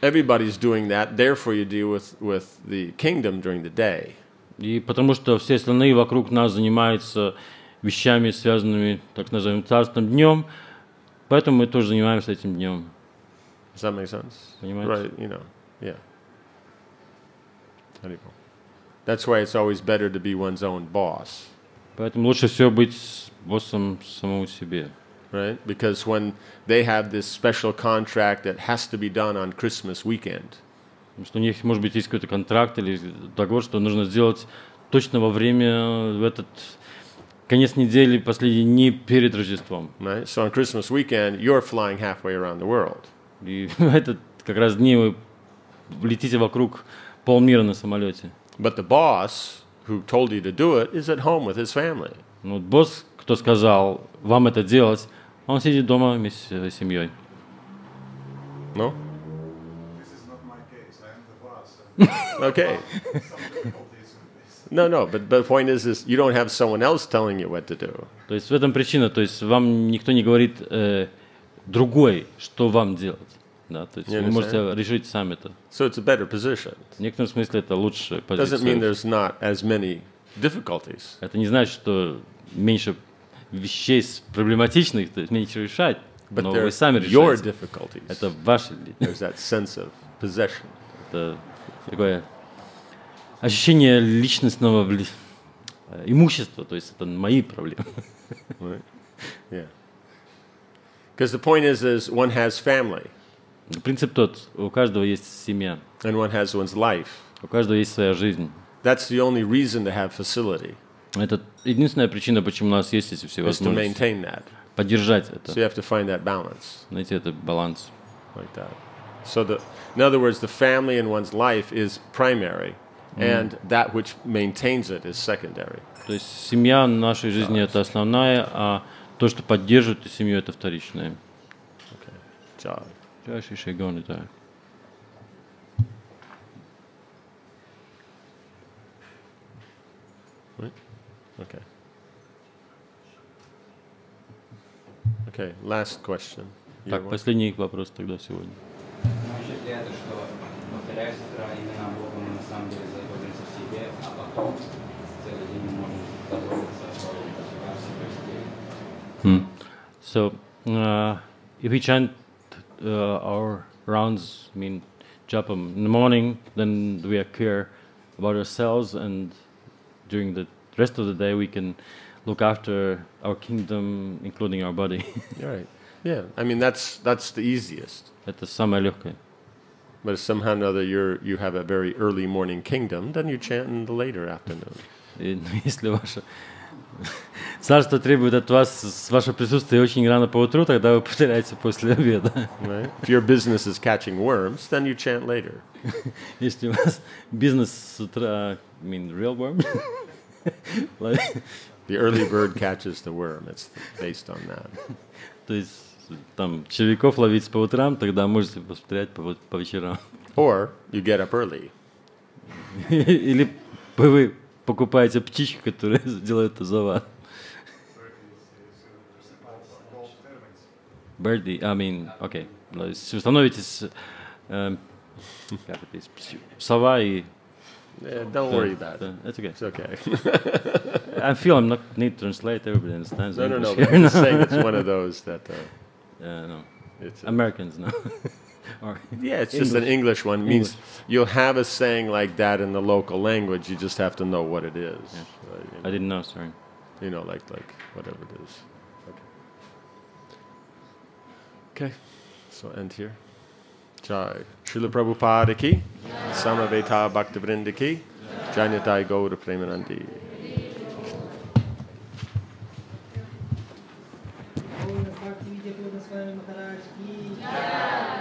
everybody's doing that, therefore you deal with the kingdom during the day. И потому что все остальные вокруг нас занимаются вещами, связанными, так называемым царственным днем, поэтому мы тоже занимаемся этим днем. Does that make sense? Понимаете? Right, yeah. That's why it's always better to be one's own boss. Поэтому лучше всего быть боссом самому себе. Right? Because when they have this special contract that has to be done on Christmas weekend, Потому что у них, может быть, есть какой-то контракт или договор, что нужно сделать точно во время, в этот конец недели, последние дни перед Рождеством. right? So on Christmas weekend, you're flying halfway around the world. И в этот как раз дни вы летите вокруг полмира на самолете. But the boss who told you to do it is at home with his family. Но вот босс, кто сказал вам это делать, он сидит дома вместе с семьей. No? This is not my case. I am the boss. Okay. Some difficulties with this. No, but the point is you don't have someone else telling you what to do. То есть в этом причина, то есть вам никто не говорит другой, что вам делать. Да, то есть Я вы не можете знаю. решить сами это. So it's a better position. В некотором смысле это лучшая Doesn't mean позиция. there's not as many difficulties. Это не значит, что меньше вещей проблематичных, то есть меньше решать, But но they're вы сами your решаете. difficulties. Это ваши. There's that sense of possession. Это такое ощущение личностного имущества, то есть это мои проблемы. Right? Yeah. Because the point is one has family Принцип тот, у каждого есть семья, and one has one's life. у каждого есть своя жизнь. That's the only reason to have facility, Это единственная причина, почему у нас есть эти все is to возможности. maintain that. Поддержать So это, you have to find that balance найти этот баланс. like that. So in other words, the family in one's life is primary, and that which maintains it is secondary. То есть семья в нашей жизни это основная, а то, что поддерживает эту семью, это вторичное. Okay. Job. Дальше еще говорю, да. Right? Okay. Okay, last question. You Так, want- последний вопрос тогда сегодня. Значит ли это, что повторяя с утра имена Бога, мы на самом деле заботимся о себе, а потом целый день мы можем заботиться о государстве, So, if we chant our rounds, japam in the morning, then we are clear about ourselves, and during the rest of the day, we can look after our kingdom, including our body. You're right. Yeah, I mean that's the easiest. Это самое легкое. But if somehow or another you have a very early morning kingdom, then you chant in the later afternoon. И если ваше царство требует от вас ваше присутствие очень рано по утру, тогда вы повторяете после обеда. Right? If your business is catching worms, then you chant later. Если у вас бизнес с утра, real worm, like, The early bird catches the worm. It's based on that. то есть там червяков ловить по утрам, тогда можете повторять по вечерам. Or you get up early. Или вы покупаете птичек, которые делают это за вас. Birdie, окей. То есть установите как это есть, сова и... Don't worry about it. It's okay. It's okay. I feel I'm not need to translate. Everybody understands No. English But here I'm just now. saying it's one of those that No. it's Americans know. Or Yeah, it's just an English one. It means you'll have a saying like that in the local language. You just have to know what it is. Yeah. You I know, didn't know, sorry. you know, like whatever it is. Okay, so end here. Jai. Srila Prabhupada ki, Samaveta Bhakti Vrinda ki, Janatai Gaura Premanandi. Bhakti Vidya Purna Swami Maharaj ki